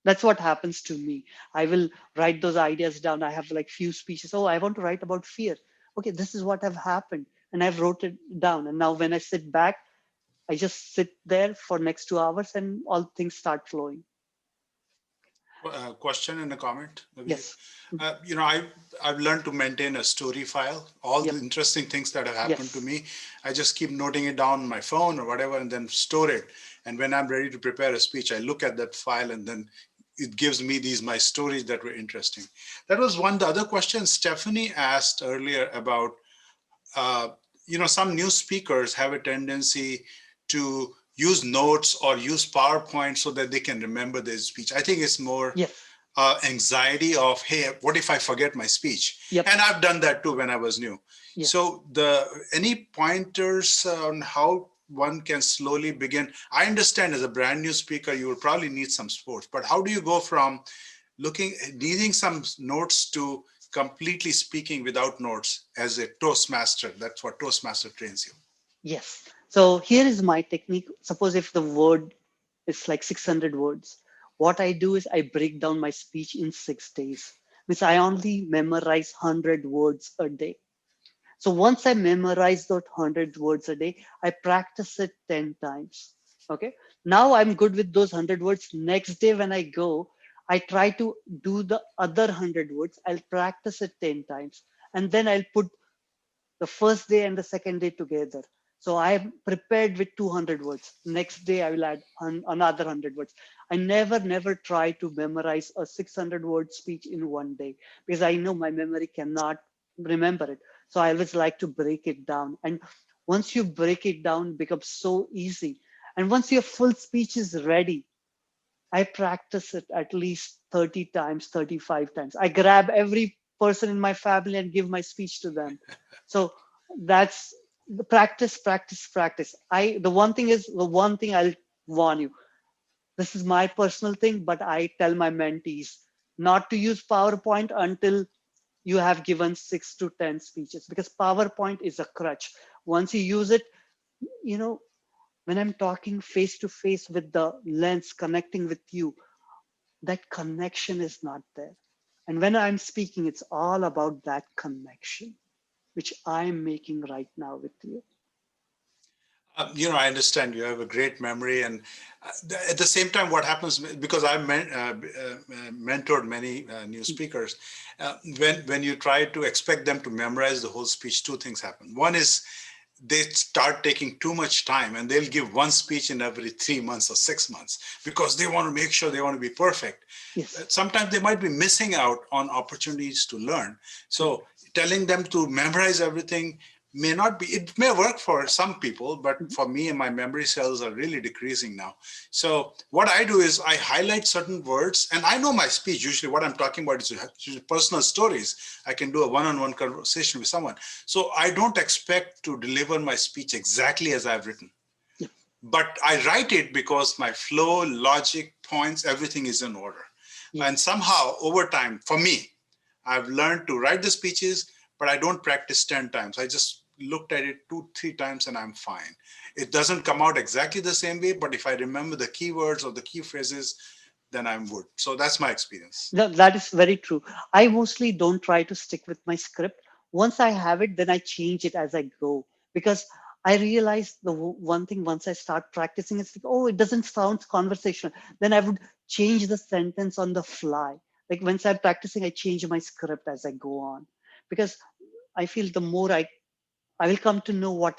That's what happens to me. I will write those ideas down. I have like few speeches. Oh, I want to write about fear. Okay, this is what have happened. And I've wrote it down. And now when I sit back, I just sit there for next 2 hours and all things start flowing. Question and a comment. Yes. I've learned to maintain a story file. All the interesting things that have happened to me, I just keep noting it down on my phone or whatever, and then store it. And when I'm ready to prepare a speech, I look at that file, and then it gives me my stories that were interesting. That was one. The other question Stephanie asked earlier about, some new speakers have a tendency to use notes or use PowerPoint so that they can remember their speech. I think it's more anxiety of, hey, what if I forget my speech? And I've done that too when I was new. So any pointers on how one can slowly begin? I understand as a brand new speaker, you will probably need some support, but how do you go from needing some notes to completely speaking without notes as a Toastmaster? That's what Toastmaster trains you. Yes. So here is my technique. Suppose if the word is like 600 words, what I do is I break down my speech in 6 days. Means I only memorize 100 words a day. So once I memorize those 100 words a day, I practice it 10 times. Okay. Now I'm good with those 100 words. Next day when I go, I try to do the other 100 words. I'll practice it 10 times. And then I'll put the first day and the second day together. So I'm prepared with 200 words. Next day, I will add another 100 words. I never try to memorize a 600 word speech in one day because I know my memory cannot remember it. So I always like to break it down. And once you break it down, it becomes so easy. And once your full speech is ready, I practice it at least 30 times, 35 times. I grab every person in my family and give my speech to them. So that's the practice. The one thing I'll warn you, this is my personal thing, but I tell my mentees not to use PowerPoint until you have given 6 to 10 speeches, because PowerPoint is a crutch. Once you use it, when I'm talking face to face with the lens connecting with you, that connection is not there. And when I'm speaking, it's all about that connection, which I'm making right now with you. I understand you have a great memory, and at the same time, what happens, because I've mentored many new speakers, when you try to expect them to memorize the whole speech, two things happen. One is they start taking too much time, and they'll give one speech in every 3 months or 6 months because they want to make sure they want to be perfect. Yes. Sometimes they might be missing out on opportunities to learn. So telling them to memorize everything may not be, it may work for some people, but for me and my memory cells are really decreasing now. So what I do is I highlight certain words, and I know my speech. Usually what I'm talking about is personal stories. I can do a one-on-one conversation with someone. So I don't expect to deliver my speech exactly as I've written. But I write it because my flow, logic, points, everything is in order. And somehow over time, for me, I've learned to write the speeches, but I don't practice 10 times. I just looked at it 2-3 times and I'm fine. It doesn't come out exactly the same way, but if I remember the keywords or the key phrases, then I'm good. So that's my experience. That is very true. I mostly don't try to stick with my script. Once I have it, then I change it as I go, because I realized the one thing once I start practicing, it's like, oh, it doesn't sound conversational. Then I would change the sentence on the fly. Like once I'm practicing, I change my script as I go on, because I feel the more I will come to know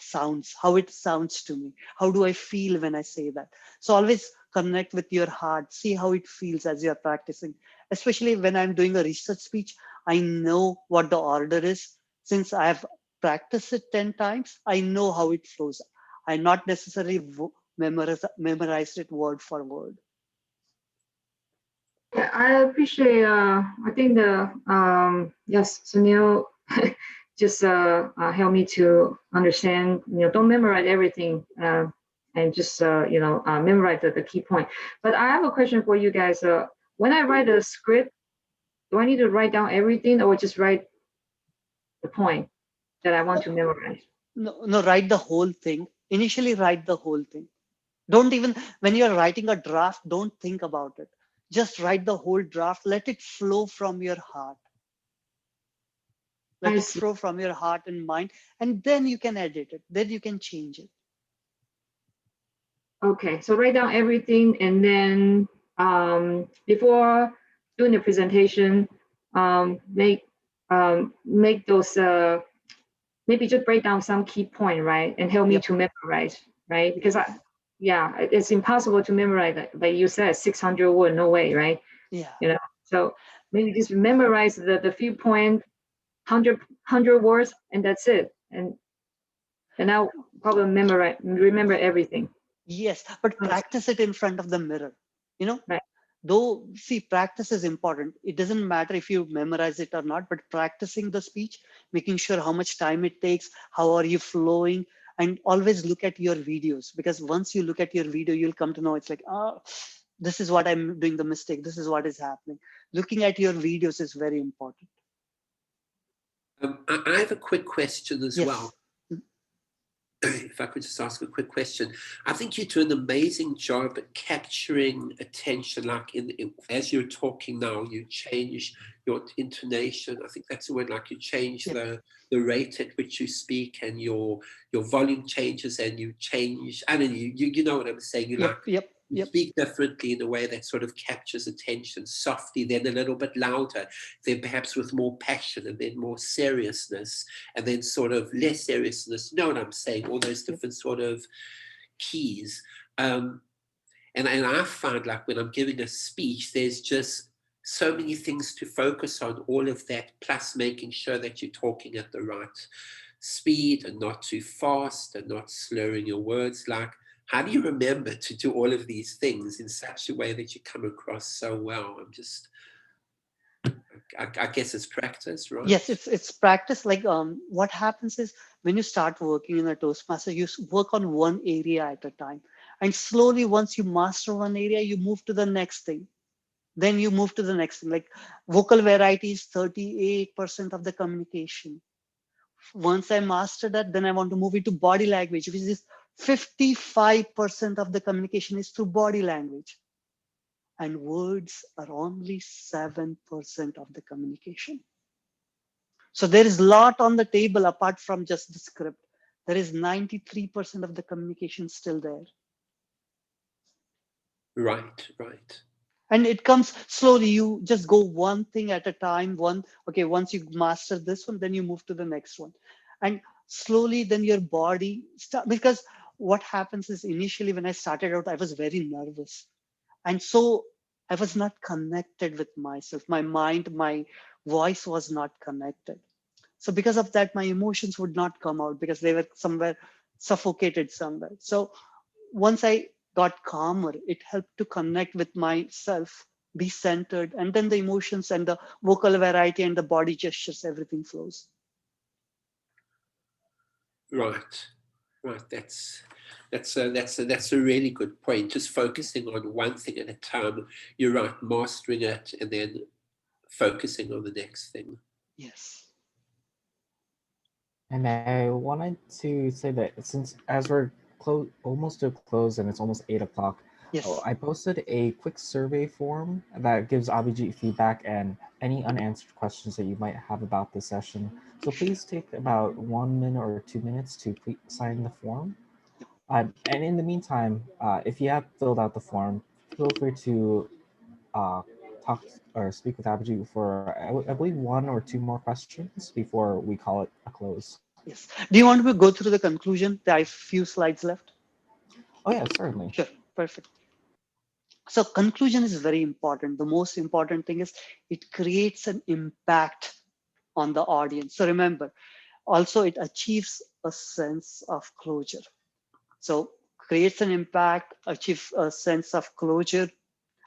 how it sounds to me. How do I feel when I say that? So always connect with your heart, see how it feels as you're practicing. Especially when I'm doing a research speech, I know what the order is. Since I have practiced it 10 times, I know how it flows. I not necessarily memorized it word for word. Yeah, I appreciate. I think yes, Sunil just helped me to understand. Don't memorize everything, and just memorize the key point. But I have a question for you guys. When I write a script, do I need to write down everything, or just write the point that I want to memorize? No, write the whole thing. Initially, write the whole thing. Don't even, when you're writing a draft, don't think about it. Just write the whole draft. Let it flow from your heart. Let it flow from your heart and mind, and then you can edit it. Then you can change it. Okay, so write down everything, and then before doing the presentation, make those maybe just break down some key point, right, and help me to memorize, right? Because it's impossible to memorize that. Like you said, 600 word, no way, right? Yeah. So maybe just memorize the few point, 100 words, and that's it. And I'll probably remember everything. Yes, but practice it in front of the mirror. Right. Though, see, practice is important. It doesn't matter if you memorize it or not, but practicing the speech, making sure how much time it takes, how are you flowing, and always look at your videos, because once you look at your video, you'll come to know it's like, oh, this is what I'm doing the mistake. This is what is happening. Looking at your videos is very important. I have a quick question as well. Mm-hmm. If I could just ask a quick question. I think you do an amazing job at capturing attention. Like as you're talking now, you change your intonation. I think that's the word. Like you change the rate at which you speak, and your volume changes, and you change. I don't know. You know what I'm saying. You speak differently in a way that sort of captures attention, softly, then a little bit louder, then perhaps with more passion, and then more seriousness, and then sort of less seriousness. You know what I'm saying? All those different sort of keys. And I find like when I'm giving a speech, there's just so many things to focus on, all of that, plus making sure that you're talking at the right speed and not too fast and not slurring your words. Like, how do you remember to do all of these things in such a way that you come across so well? I guess it's practice, right? Yes, it's practice. Like what happens is when you start working in a Toastmaster, you work on one area at a time. And slowly, once you master one area, you move to the next thing. Then you move to the next thing. Like vocal variety is 38% of the communication. Once I master that, then I want to move into body language, which is 55% of the communication is through body language. And words are only 7% of the communication. So there is a lot on the table apart from just the script. There is 93% of the communication still there. Right. And it comes slowly. You just go one thing at a time. Once you master this one, then you move to the next one. And slowly then your body because what happens is initially when I started out, I was very nervous. And so I was not connected with myself. My mind, my voice was not connected. So because of that, my emotions would not come out because they were somewhere suffocated somewhere. So once I got calmer, it helped to connect with myself, be centered, and then the emotions and the vocal variety and the body gestures, everything flows. Right. That's a really good point. Just focusing on one thing at a time. You're right, mastering it and then focusing on the next thing. Yes. And I wanted to say that since as we're almost to a close and it's almost 8 o'clock, Yes. I posted a quick survey form that gives Abhijit feedback and any unanswered questions that you might have about the session. So please take about 1 minute or 2 minutes to sign the form. And in the meantime, if you have filled out the form, feel free to talk or speak with Abhijit for, I believe, 1 or 2 more questions before we call it a close. Yes. Do you want me to go through the conclusion? There are a few slides left. Oh, yeah, certainly. Sure. Perfect. So conclusion is very important. The most important thing is it creates an impact on the audience. So remember, also it achieves a sense of closure. So creates an impact, achieves a sense of closure.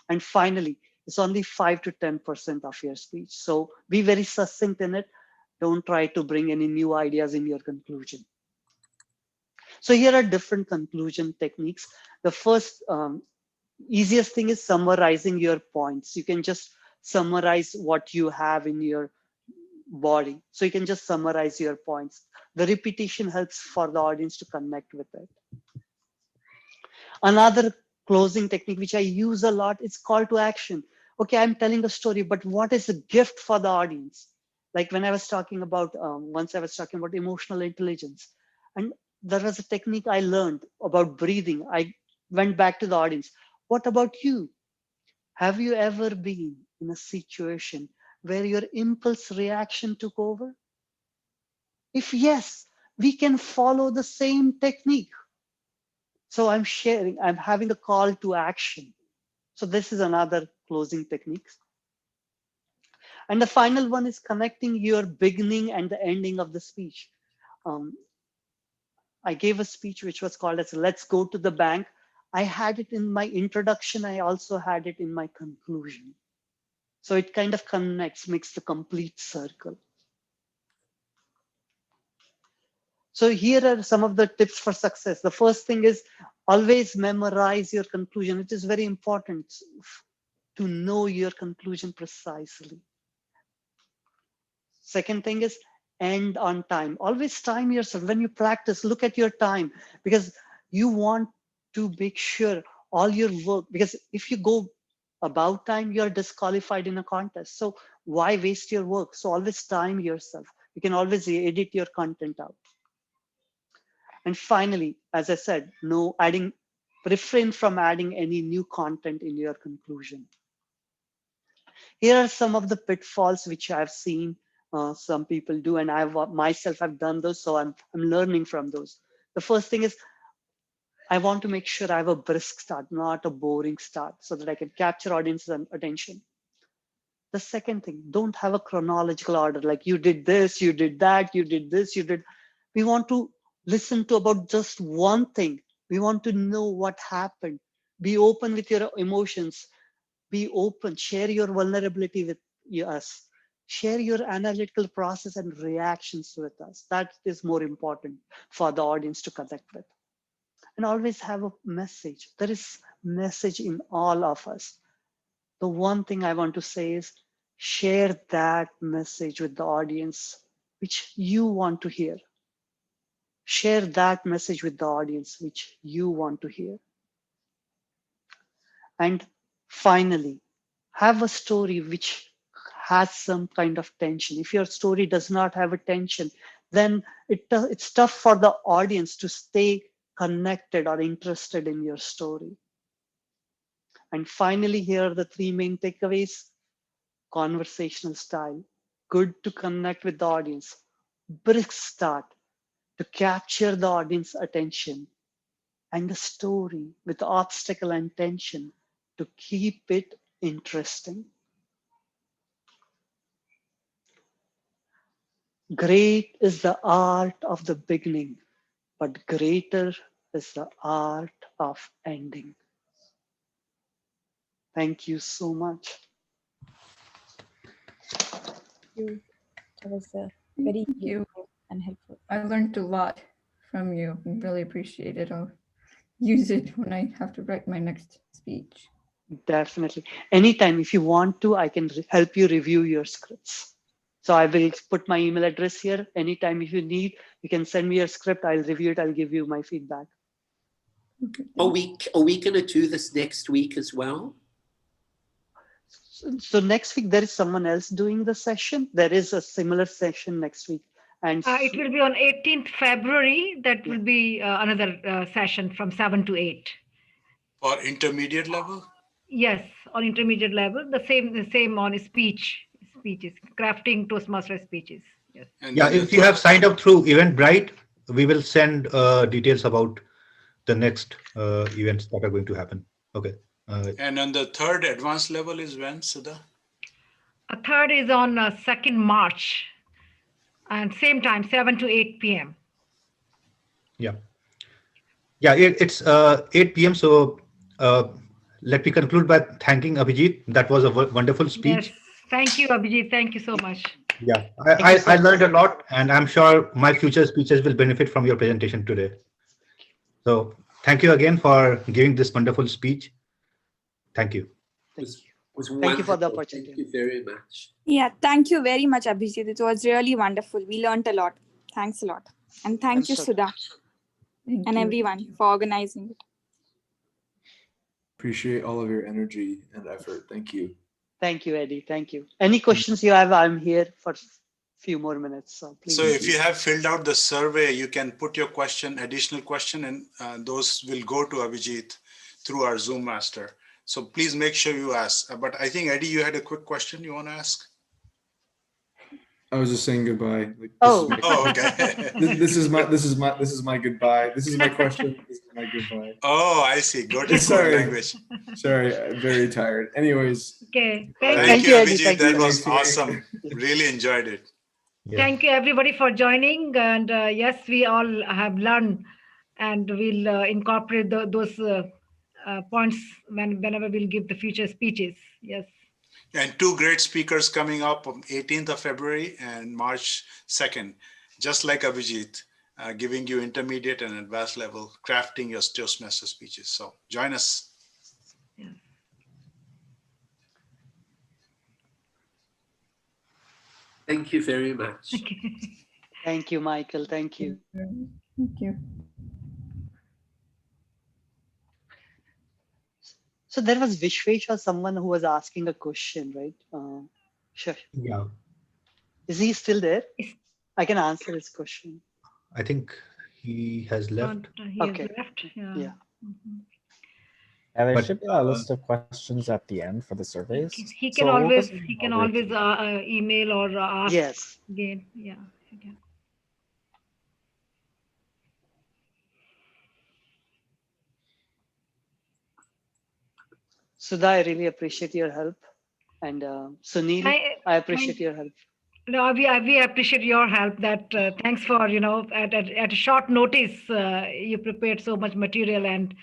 And finally, it's only 5 to 10% of your speech. So be very succinct in it. Don't try to bring any new ideas in your conclusion. So here are different conclusion techniques. The first easiest thing is summarizing your points. You can just summarize what you have in your body. So you can just summarize your points. The repetition helps for the audience to connect with it. Another closing technique, which I use a lot, is call to action. Okay, I'm telling a story, but what is a gift for the audience? Like when I was talking about, once I was talking about emotional intelligence, and there was a technique I learned about breathing. I went back to the audience. What about you? Have you ever been in a situation where your impulse reaction took over? If yes, we can follow the same technique. So I'm sharing, I'm having a call to action. So this is another closing technique. And the final one is connecting your beginning and the ending of the speech. I gave a speech which was called as Let's Go to the Bank. I had it in my introduction. I also had it in my conclusion. So it kind of connects, makes the complete circle. So here are some of the tips for success. The first thing is always memorize your conclusion. It is very important to know your conclusion precisely. Second thing is end on time. Always time yourself. When you practice, look at your time, because you want to make sure all your work, because if you go about time, you're disqualified in a contest. So why waste your work? So always time yourself. You can always edit your content out. And finally, as I said, refrain from adding any new content in your conclusion. Here are some of the pitfalls which I've seen some people do, and I've done those, so I'm learning from those. The first thing is I want to make sure I have a brisk start, not a boring start, so that I can capture audience attention. The second thing, don't have a chronological order, like you did this, you did that, you did this, you did. We want to listen to about just one thing. We want to know what happened. Be open with your emotions. Be open, share your vulnerability with us. Share your analytical process and reactions with us. That is more important for the audience to connect with. And always have a message. There is message in all of us. The one thing I want to say is share that message with the audience, which you want to hear. Share that message with the audience, which you want to hear. And finally, have a story which has some kind of tension. If your story does not have a tension, then it's tough for the audience to stay connected or interested in your story. And finally, here are the 3 main takeaways. Conversational style, good to connect with the audience. Brisk start to capture the audience attention. And the story with obstacle and tension to keep it interesting. Great is the art of the beginning, but greater is the art of ending. Thank you so much. You. That was very Thank you. useful and helpful. I learned a lot from you. Really appreciate it all. use it when I have to write my next speech. Definitely. Anytime, if you want to, I can help you review your scripts. So I will put my email address here. Anytime if you need, you can send me your script. I'll review it. I'll give you my feedback. Are we going to do this next week as well? So next week, there is someone else doing the session. There is a similar session next week. And It will be on 18th February. That will be another session from 7 to 8. For intermediate level? Yes, on intermediate level. The same on speeches, crafting Toastmaster speeches. Yes. And Yeah, then if you have signed up through Eventbrite, we will send details about the next events that are going to happen. Okay. And then the third advanced level is when, Sudha? A third is on 2nd March. And same time, 7 to 8 p.m. Yeah. Yeah, it's 8 p.m. So let me conclude by thanking Abhijit. That was a wonderful speech. Yes. Thank you, Abhijit. Thank you so much. Yeah, I learned a lot, and I'm sure my future speeches will benefit from your presentation today. So thank you again for giving this wonderful speech. Thank you. Thank you for the opportunity. Thank you very much. Yeah, thank you very much, Abhijit. It was really wonderful. We learned a lot. Thanks a lot. And thank you, Sudha, and everyone for organizing it. Appreciate all of your energy and effort. Thank you. Thank you, Eddie. Thank you. Any questions you have, I'm here for a few more minutes. So please. So if you have filled out the survey, you can put your additional question, and those will go to Abhijit through our Zoom master. So please make sure you ask. But I think, Eddie, you had a quick question you want to ask? I was just saying goodbye. Like, okay. This is my goodbye. This is my question. This is my goodbye. Oh, I see. Go to code language. Sorry, I'm very tired. Anyways. Okay. Thank you, Abhijit. That was awesome. Really enjoyed it. Thank you, everybody, for joining. And yes, we all have learned, and we'll incorporate those points whenever we'll give the future speeches. Yes. And two great speakers coming up on 18th of February and March 2nd, just like Abhijit, giving you intermediate and advanced level, crafting your Toastmaster speeches. So join us. Yeah. Thank you very much. Thank you, Michael. Thank you. Thank you. So there was Vishwesh or someone who was asking a question, right? Sure. Yeah. Is he still there? I can answer his question. I think he has left. He okay. has left. Yeah. Yeah. Mm-hmm. Yeah, there But, should be a list of questions at the end for the surveys. He can always email or ask yes. again. Yeah. Okay. Sudha, I really appreciate your help. And Sunil, I appreciate your help. No, we appreciate your help. That thanks for at a short notice you prepared so much material and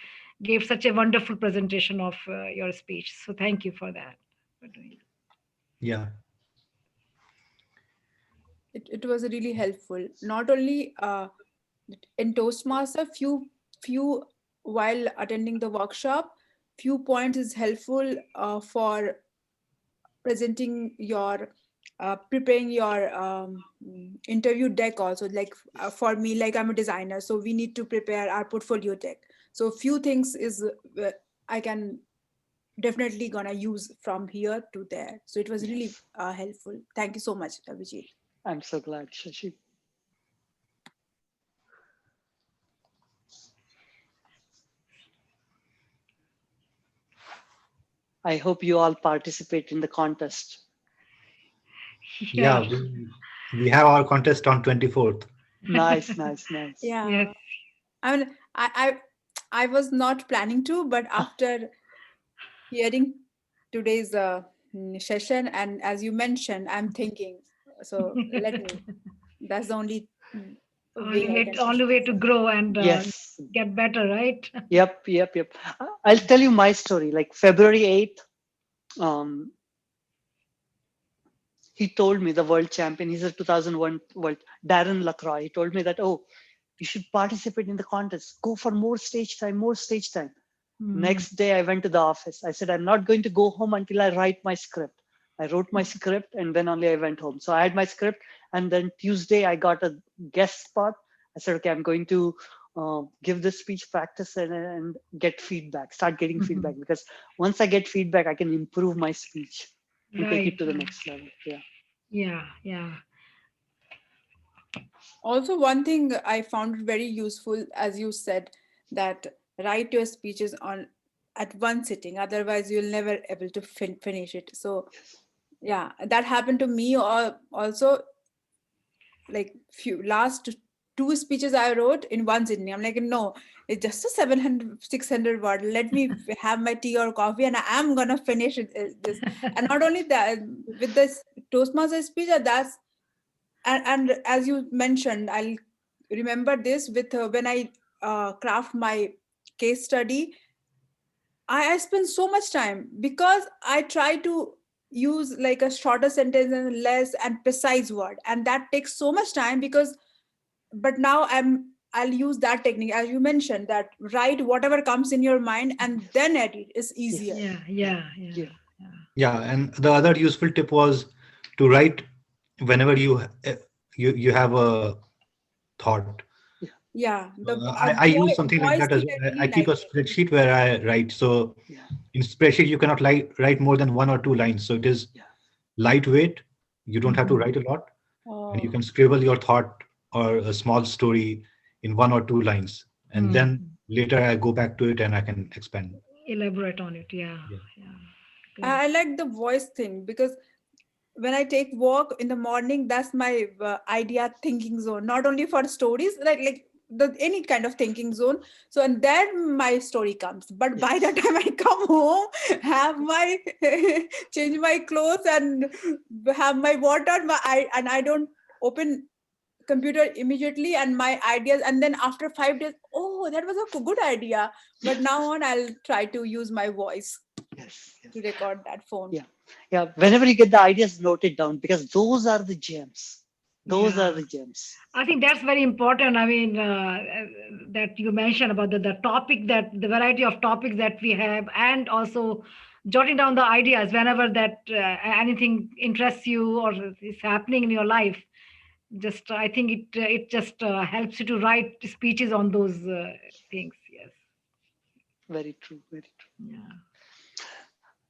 gave such a wonderful presentation of your speech. So thank you for that. Yeah. It was really helpful. Not only in Toastmaster, few while attending the workshop, few points is helpful for presenting your preparing your interview deck also. Like for me, like I'm a designer, so we need to prepare our portfolio deck. So few things is I can definitely gonna use from here to there. So it was really helpful. Thank you so much, Abhijit. I'm so glad, Shashi. I hope you all participate in the contest. Yeah, we have our contest on 24th. Nice. Yeah. Yes. I mean, I was not planning to, but after hearing today's session, and as you mentioned, I'm thinking, so let me, that's the only only way to grow and yes. get better, right? Yep. I'll tell you my story. Like February 8th, he told me, the world champion, he's a 2001 world, Darren LaCroix, he told me that, oh, You should participate in the contest. Go for more stage time, more stage time. Hmm. Next day, I went to the office. I said, I'm not going to go home until I write my script. I wrote my script and then only I went home. So I had my script. And then Tuesday, I got a guest spot. I said, okay, I'm going to give this speech practice and get feedback, start getting feedback. Because once I get feedback, I can improve my speech and take it to the next level. Yeah. Yeah. Yeah. Also, one thing I found very useful, as you said, that write your speeches on at one sitting, otherwise you'll never able to finish it. So yeah, that happened to me also. Like last 2 speeches I wrote in one sitting. I'm like, no, it's just a 700, 600 word. Let me have my tea or coffee and I am gonna finish this. And not only that, with this Toastmaster speech, that's and as you mentioned, I'll remember this with when I craft my case study. I spend so much time because I try to use like a shorter sentence and less and precise word, and that takes so much time because. But now I'll use that technique as you mentioned, that write whatever comes in your mind and then edit is easier. Yeah, and the other useful tip was to write whenever you have a thought. Yeah, I use something like that as well. I keep a spreadsheet where I write. So in spreadsheet you cannot write more than 1 or 2 lines. So it is lightweight. You don't have to write a lot, and you can scribble your thought or a small story in 1 or 2 lines, and then later I go back to it and I can expand. Elaborate on it. Yeah. I like the voice thing because when I take walk in the morning, that's my idea thinking zone. Not only for stories, like any kind of thinking zone. So and then my story comes. But by the time I come home, have my change my clothes and have my water, and I don't open computer immediately and my ideas, and then after 5 days, oh, that was a good idea. But now on, I'll try to use my voice to record that phone. Yeah. Whenever you get the ideas, note it down because those are the gems. Those are the gems. I think that's very important. I mean, that you mentioned about the topic, that the variety of topics that we have, and also jotting down the ideas whenever that anything interests you or is happening in your life. Just I think it just helps you to write speeches on those things. Yes. Very true. Very true. Yeah.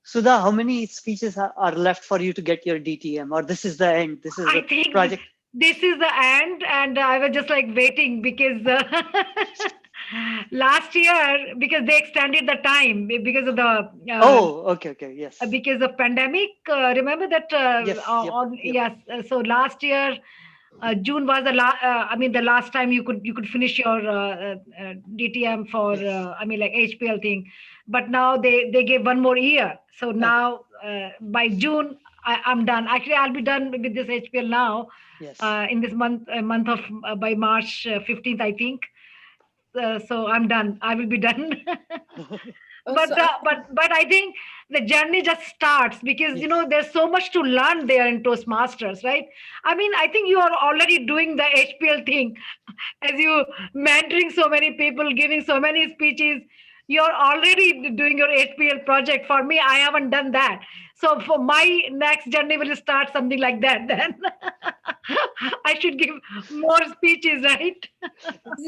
Sudha, how many speeches are left for you to get your DTM, or this is the end? This is I the think project. this is the end, and I was just like waiting because last year, because they extended the time because of the Okay, yes. because of pandemic. Remember that? Yes. So last year, June was the the last time you could finish your DTM for like HPL thing, but now they gave 1 more year. So now by June I'm done. Actually, I'll be done with this HPL now. In this month of by March 15th, I think. So I'm done. I will be done. But I think the journey just starts because there's so much to learn there in Toastmasters, right? I mean, I think you are already doing the HPL thing as you mentoring so many people, giving so many speeches. You're already doing your HPL project. For me, I haven't done that. So for my next journey will start something like that. Then I should give more speeches, right?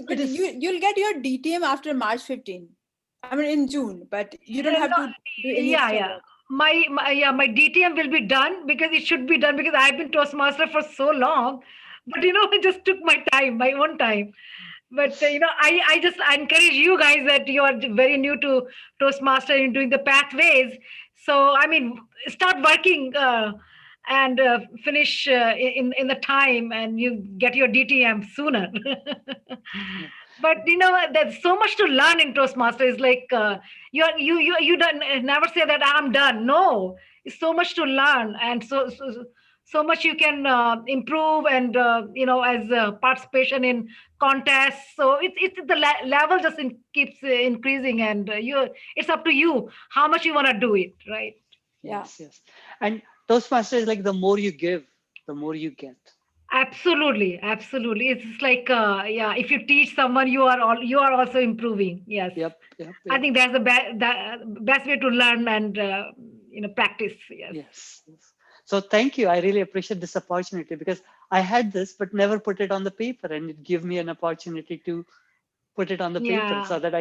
But you'll get your DTM after March 15. I mean in June, but you don't have to do any extra work. My DTM will be done because it should be done because I've been Toastmaster for so long, but it just took my own time. But I just encourage you guys that you are very new to Toastmaster and doing the pathways. So I mean, start working and finish in the time, and you get your DTM sooner. But there's so much to learn in Toastmaster. It's like you don't never say that I'm done. No, it's so much to learn, and so much you can improve, and as participation in contests. So it's the level just keeps increasing, and it's up to you how much you want to do it, right? Yes. And Toastmaster is like the more you give, the more you get. Absolutely, absolutely. It's like yeah, if you teach someone, you are also improving. Yes. Yep, yep, I yep. think that's the best way to learn and practice. Yes. Yes, yes. So thank you. I really appreciate this opportunity because I had this but never put it on the paper, and it gave me an opportunity to put it on the paper Yeah. so that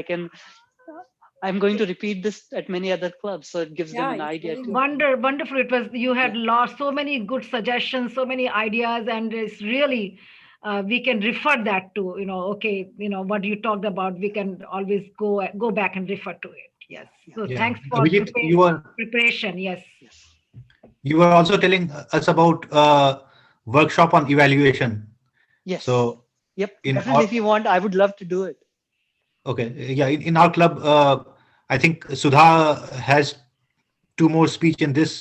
I'm going to repeat this at many other clubs, so it gives them Yeah, an it's idea very too. good. Wonderful. It was, you had Yeah. lost so many good suggestions, so many ideas, and it's really, we can refer that to, okay, what you talked about, we can always go back and refer to it. Yes. So Yeah. thanks for Abhijit, preparation. Yes. Yes. you were also telling us about workshop on evaluation. Yes. So Yep. in Definitely. our, If you want, I would love to do it. okay, yeah, in our club, I think Sudha has two more speech in this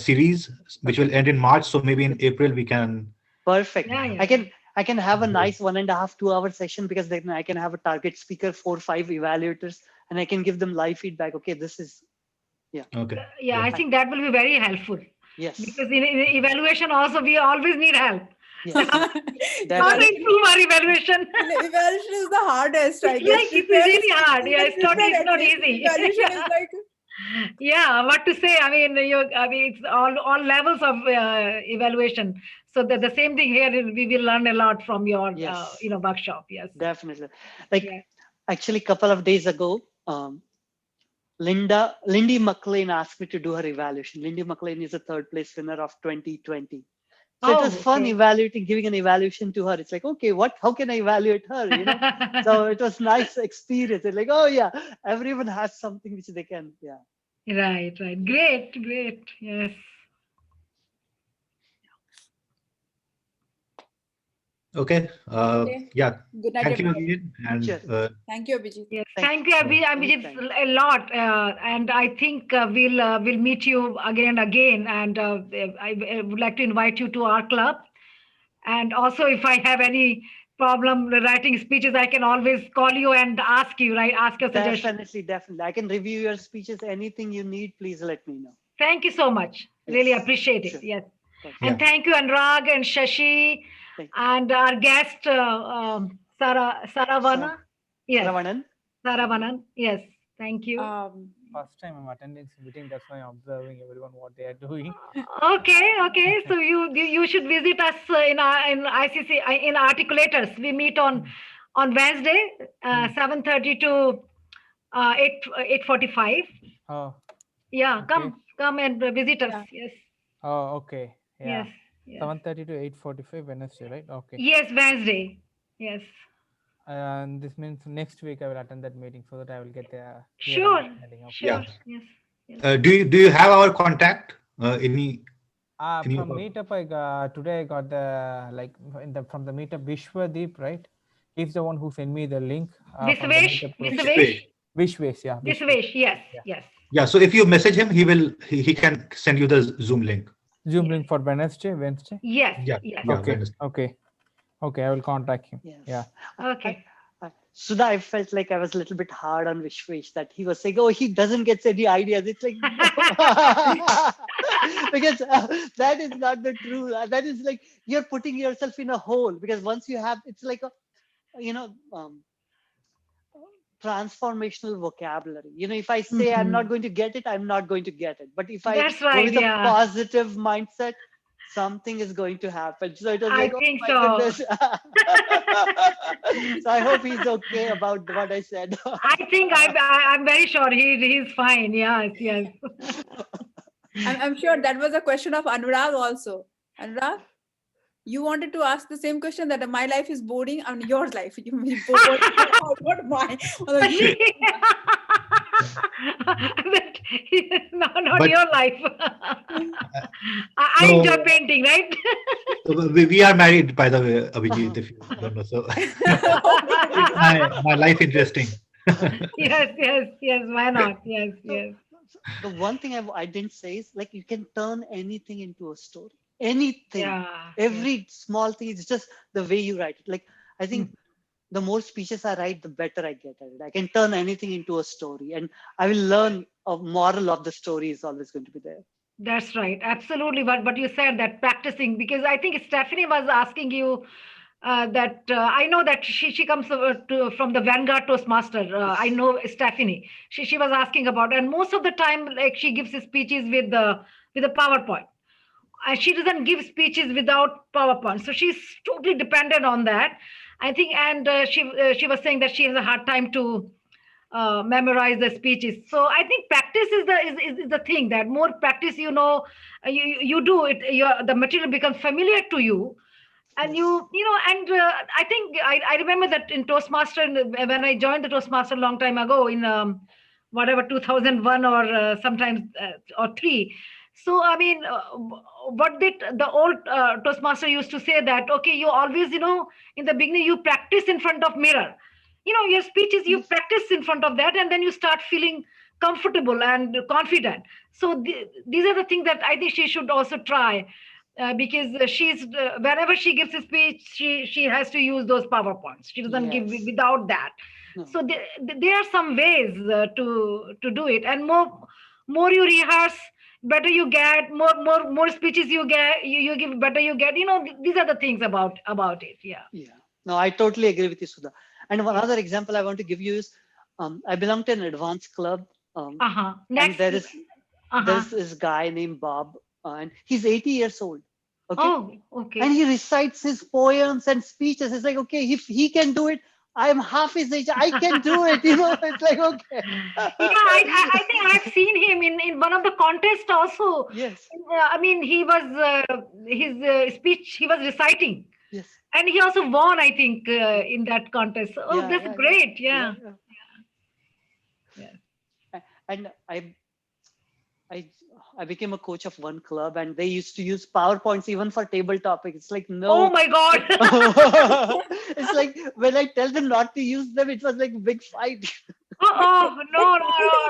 series, which will end in March. So maybe in April we can. Perfect. Yeah, yeah. I can have a nice 1.5, 2 hour session, because then I can have a target speaker, 4, 5 evaluators, and I can give them live feedback. Okay, this is Okay. Yeah, I think that will be very helpful, Yes. because in evaluation also we always need help. Yes. How to Evaluation, improve our evaluation? evaluation is the hardest, I It's guess. like, it's really hard. Yeah, it's Prepare it's at not least. easy. Evaluation is like, Yeah, what to say? I mean, it's all levels of evaluation. So the same thing here. We will learn a lot from your Yes. workshop. Yes. Definitely. Like, Yeah. actually, a couple of days ago, Lindy McLean asked me to do her evaluation. Lindy McLean is a third place winner of 2020. So it was Oh, fun okay. giving an evaluation to her. It's like, okay, how can I evaluate her? So it was nice experience. It's like, oh yeah, everyone has something which they can. Yeah. Right, right. Great. Yes. Okay. okay. Yeah. Good night, Thank you everybody. again. And Sure. Thank you, Abhijit. Yes, Thank thank you, Abhijit, Anytime. a lot, and I think we'll meet you again and again. And I would like to invite you to our club. And also, if I have any problem writing speeches, I can always call you and ask you, right? Ask your suggestion. Definitely. I can review your speeches. Anything you need, please let me know. Thank you so much. Really Yes. appreciate it. Sure. Yes. Perfect. And yeah. thank you, Anurag and Shashi, Thank and our guest, you. Saravana. Yes. Ravanan. Saravanan. Yes. Thank you. First time I'm attending this meeting, that's why I'm observing everyone what they are doing. Okay. So you should visit us in ICC in Articulators. We meet on Wednesday, 7:30 to 8:45. Oh, Yeah, okay. come and visit us. Yeah. Yes. Oh, okay. Yeah. Yes. 7:30 to 8:45 Wednesday, right? Okay. Yes, Wednesday. Yes. And this means next week I will attend that meeting so that I will get a clear Sure. understanding. Okay. Sure. Yeah. Yes. Do you have our contact? Any From of our- meetup, today I got the from the meetup Vishwadeep, right? He's the one who sent me the link. From the Visvesh. meetup group. Visvesh. Vishwesh, yeah. Visvesh. Yes. Yeah. Yes. Yeah. So if you message him, he can send you the Zoom link. Zoom Yes. link for Wednesday. Yes. Yeah. Yes. Yeah. Okay. Wednesday. Okay. I will contact him. Yes. Yeah. Okay. Sudha, I felt like I was a little bit hard on Vishwesh, that he was saying, oh, he doesn't get any ideas. It's like, because that is not the truth. That is like, you're putting yourself in a hole, because once you have, it's like a, transformational vocabulary. If I say I'm not going to get it, I'm not going to get it. But if I That's go right. with a Yeah. positive mindset, something is going to happen. So it was I like, oh think my so. goodness. So I hope he's okay about what I said. I think I'm very sure he's fine. Yes. I'm sure that was a question of Anurag also. Anurag, you wanted to ask the same question, that my life is boring and your life. Not mine. Not But- your life. I So- enjoy painting, right? So we are married, by the way, Abhijit, if you don't know. So my life interesting. Yes. Why not? Yes. The one thing I didn't say is, like, you can turn anything into a story. Anything. Yeah. Every small thing is just the way you write it. Like, I think the more speeches I write, the better I get at it. I can turn anything into a story, and I will learn a moral of the story is always going to be there. That's right. Absolutely. But you said that practicing, because I think Stephanie was asking you that I know that she comes from the Vanguard Toastmaster. I know Stephanie. She was asking about, and most of the time, like she gives speeches with the PowerPoint. She doesn't give speeches without PowerPoint, so she's totally dependent on that. I think, and she was saying that she has a hard time to memorize the speeches. So I think practice is the thing. That more practice, you do it, the material becomes familiar to you, and and I think I remember that in Toastmaster, when I joined the Toastmaster a long time ago in whatever 2001 or sometimes or three. So I mean, what did the old Toastmaster used to say that, okay, you always, in the beginning you practice in front of mirror, your speeches, you practice in front of that, and then you start feeling comfortable and confident. So these are the things that I think she should also try, because she's whenever she gives a speech, she has to use those PowerPoints. She doesn't give without that. So there are some ways to do it, and more you rehearse, better you get. More speeches you get, you give, better you get. These are the things about it. Yeah. Yeah. No, I totally agree with you, Sudha. And one other example I want to give you is, I belong to an advanced club, and there's this guy named Bob, and he's 80 years old. Okay. Oh, okay. And he recites his poems and speeches. It's like, okay, if he can do it, I'm half his age. I can do it. It's like, okay. Yeah, I think I've seen him in one of the contests also. Yes. I mean, he was his speech he was reciting. Yes. And he also won, I think, in that contest. Oh, Yeah, that's yeah, great. Yeah. And I became a coach of one club, and they used to use PowerPoints even for table topics. It's like, no. Oh my God. It's like when I tell them not to use them, it was like a big fight. Oh, no,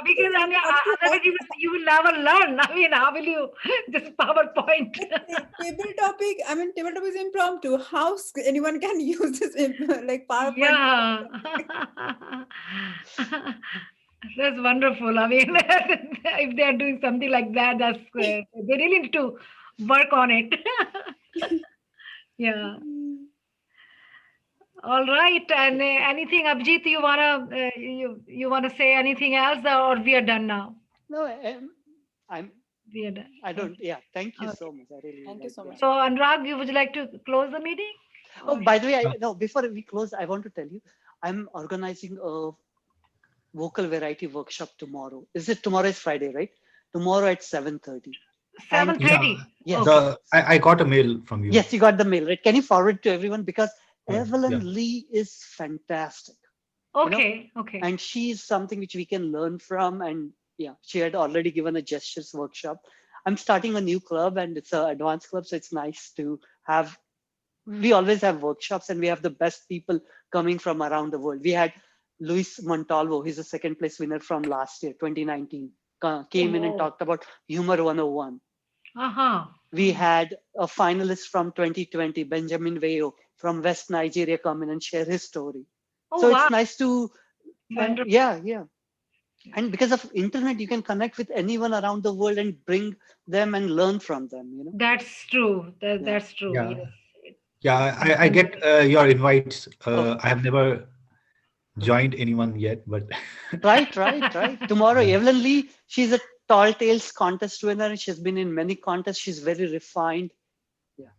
because I mean, otherwise you will never learn. I mean, how will you just PowerPoint? Table topic, I mean, table topic is impromptu. How anyone can use this like PowerPoint? Yeah. That's wonderful. I mean, if they are doing something like that, that's they really need to work on it. Yeah. All right. And anything, Abhijit, you wanna say anything else, or we are done now? No, We are done. I don't. Yeah. Thank you Okay. so much. I really Thank you so much. So, Anurag, would you like to close the meeting? Oh, by the way, before we close, I want to tell you, I'm organizing a vocal variety workshop tomorrow. Tomorrow is Friday, right? Tomorrow at 7:30. 7:30. Yeah, I got a mail from you. Yes, you got the mail, right? Can you forward to everyone? Because Evelyn Lee is fantastic. Okay. Okay. And she's something which we can learn from. And yeah, she had already given a gestures workshop. I'm starting a new club, and it's an advanced club. So it's nice to have, we always have workshops, and we have the best people coming from around the world. We had Luis Montalvo, he's a second place winner from last year, 2019, came in and talked about Humor 101. We had a finalist from 2020, Benjamin Veo from West Nigeria, come in and share his story. So it's nice to, yeah. And because of internet, you can connect with anyone around the world and bring them and learn from them. That's true. That's true. Yeah. Yes. Yeah, I get your invites. I have never joined anyone yet, but right. Tomorrow, Evelyn Lee, she's a Tall Tales contest winner. She's been in many contests. She's very refined. Yeah.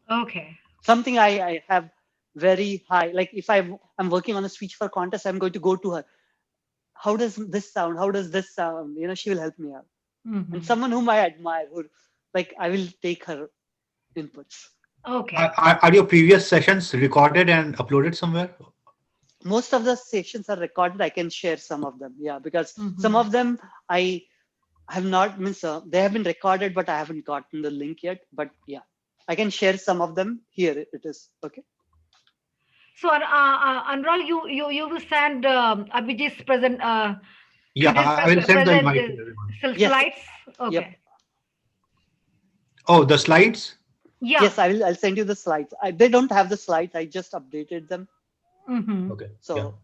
Okay. Something I have very high, like if I'm working on a speech for contest, I'm going to go to her. How does this sound? How does this sound? She will help me out. Mm-hmm. And someone whom I admire, who, like, I will take her inputs. Okay. Are your previous sessions recorded and uploaded somewhere? Most of the sessions are recorded. I can share some of them. Yeah, because some of them I have not, they have been recorded, but I haven't gotten the link yet. But yeah, I can share some of them. Here it is. Okay. So, Anurag, you will send Abhijit's present. Yeah, I will send the invite to everyone. Slides. Okay. Yep. Oh, the slides? Yeah. Yes, I'll send you the slides. They don't have the slides. I just updated them. Mm-hmm. Okay. So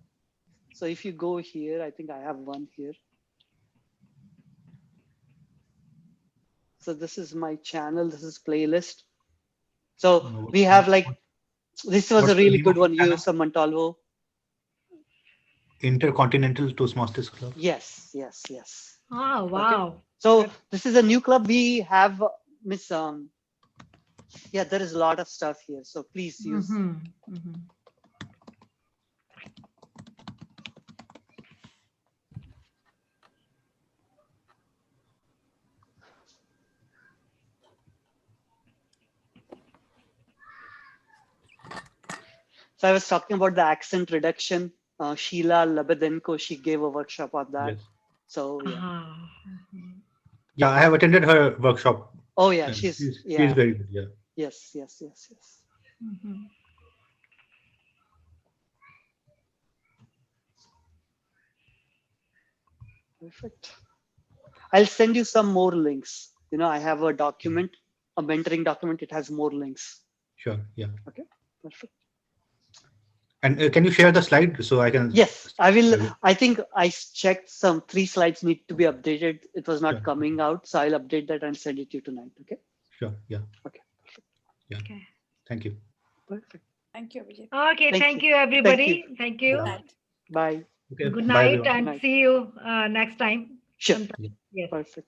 if you go here, I think I have one here. So this is my channel. This is playlist. So No, we have like, this was a what's the really name good of the one. You, channel? some Montalvo. Intercontinental Toastmasters Club. Yes, yes, yes. Oh, Okay. wow. So this is a new club. We have Miss. Yeah, there is a lot of stuff here. So please use. So I was talking about the accent reduction. Sheila Lebedenko, she gave a workshop on that. Yes. So yeah. Yeah, I have attended her workshop. Oh yeah, and she's she's very good. Yeah. Yes, yes, yes, yes. Perfect. I'll send you some more links. You know, I have a document, a mentoring document. It has more links. Sure. Yeah. Okay. Perfect. And can you share the slide so I can? Yes, I will. I think I checked some 3 slides need to be updated. It was not Sure. coming out. So I'll update that and send it to you tonight. Okay. Sure. Yeah. Okay. Perfect. Yeah. Okay. Thank you. Perfect. Thank you, Abhijit. Okay, thank you, Thank everybody. you. Thank you. Good night. Bye. Okay. Good Bye, night everyone. and see you next time. Sure. Sometime. Yes. Perfect.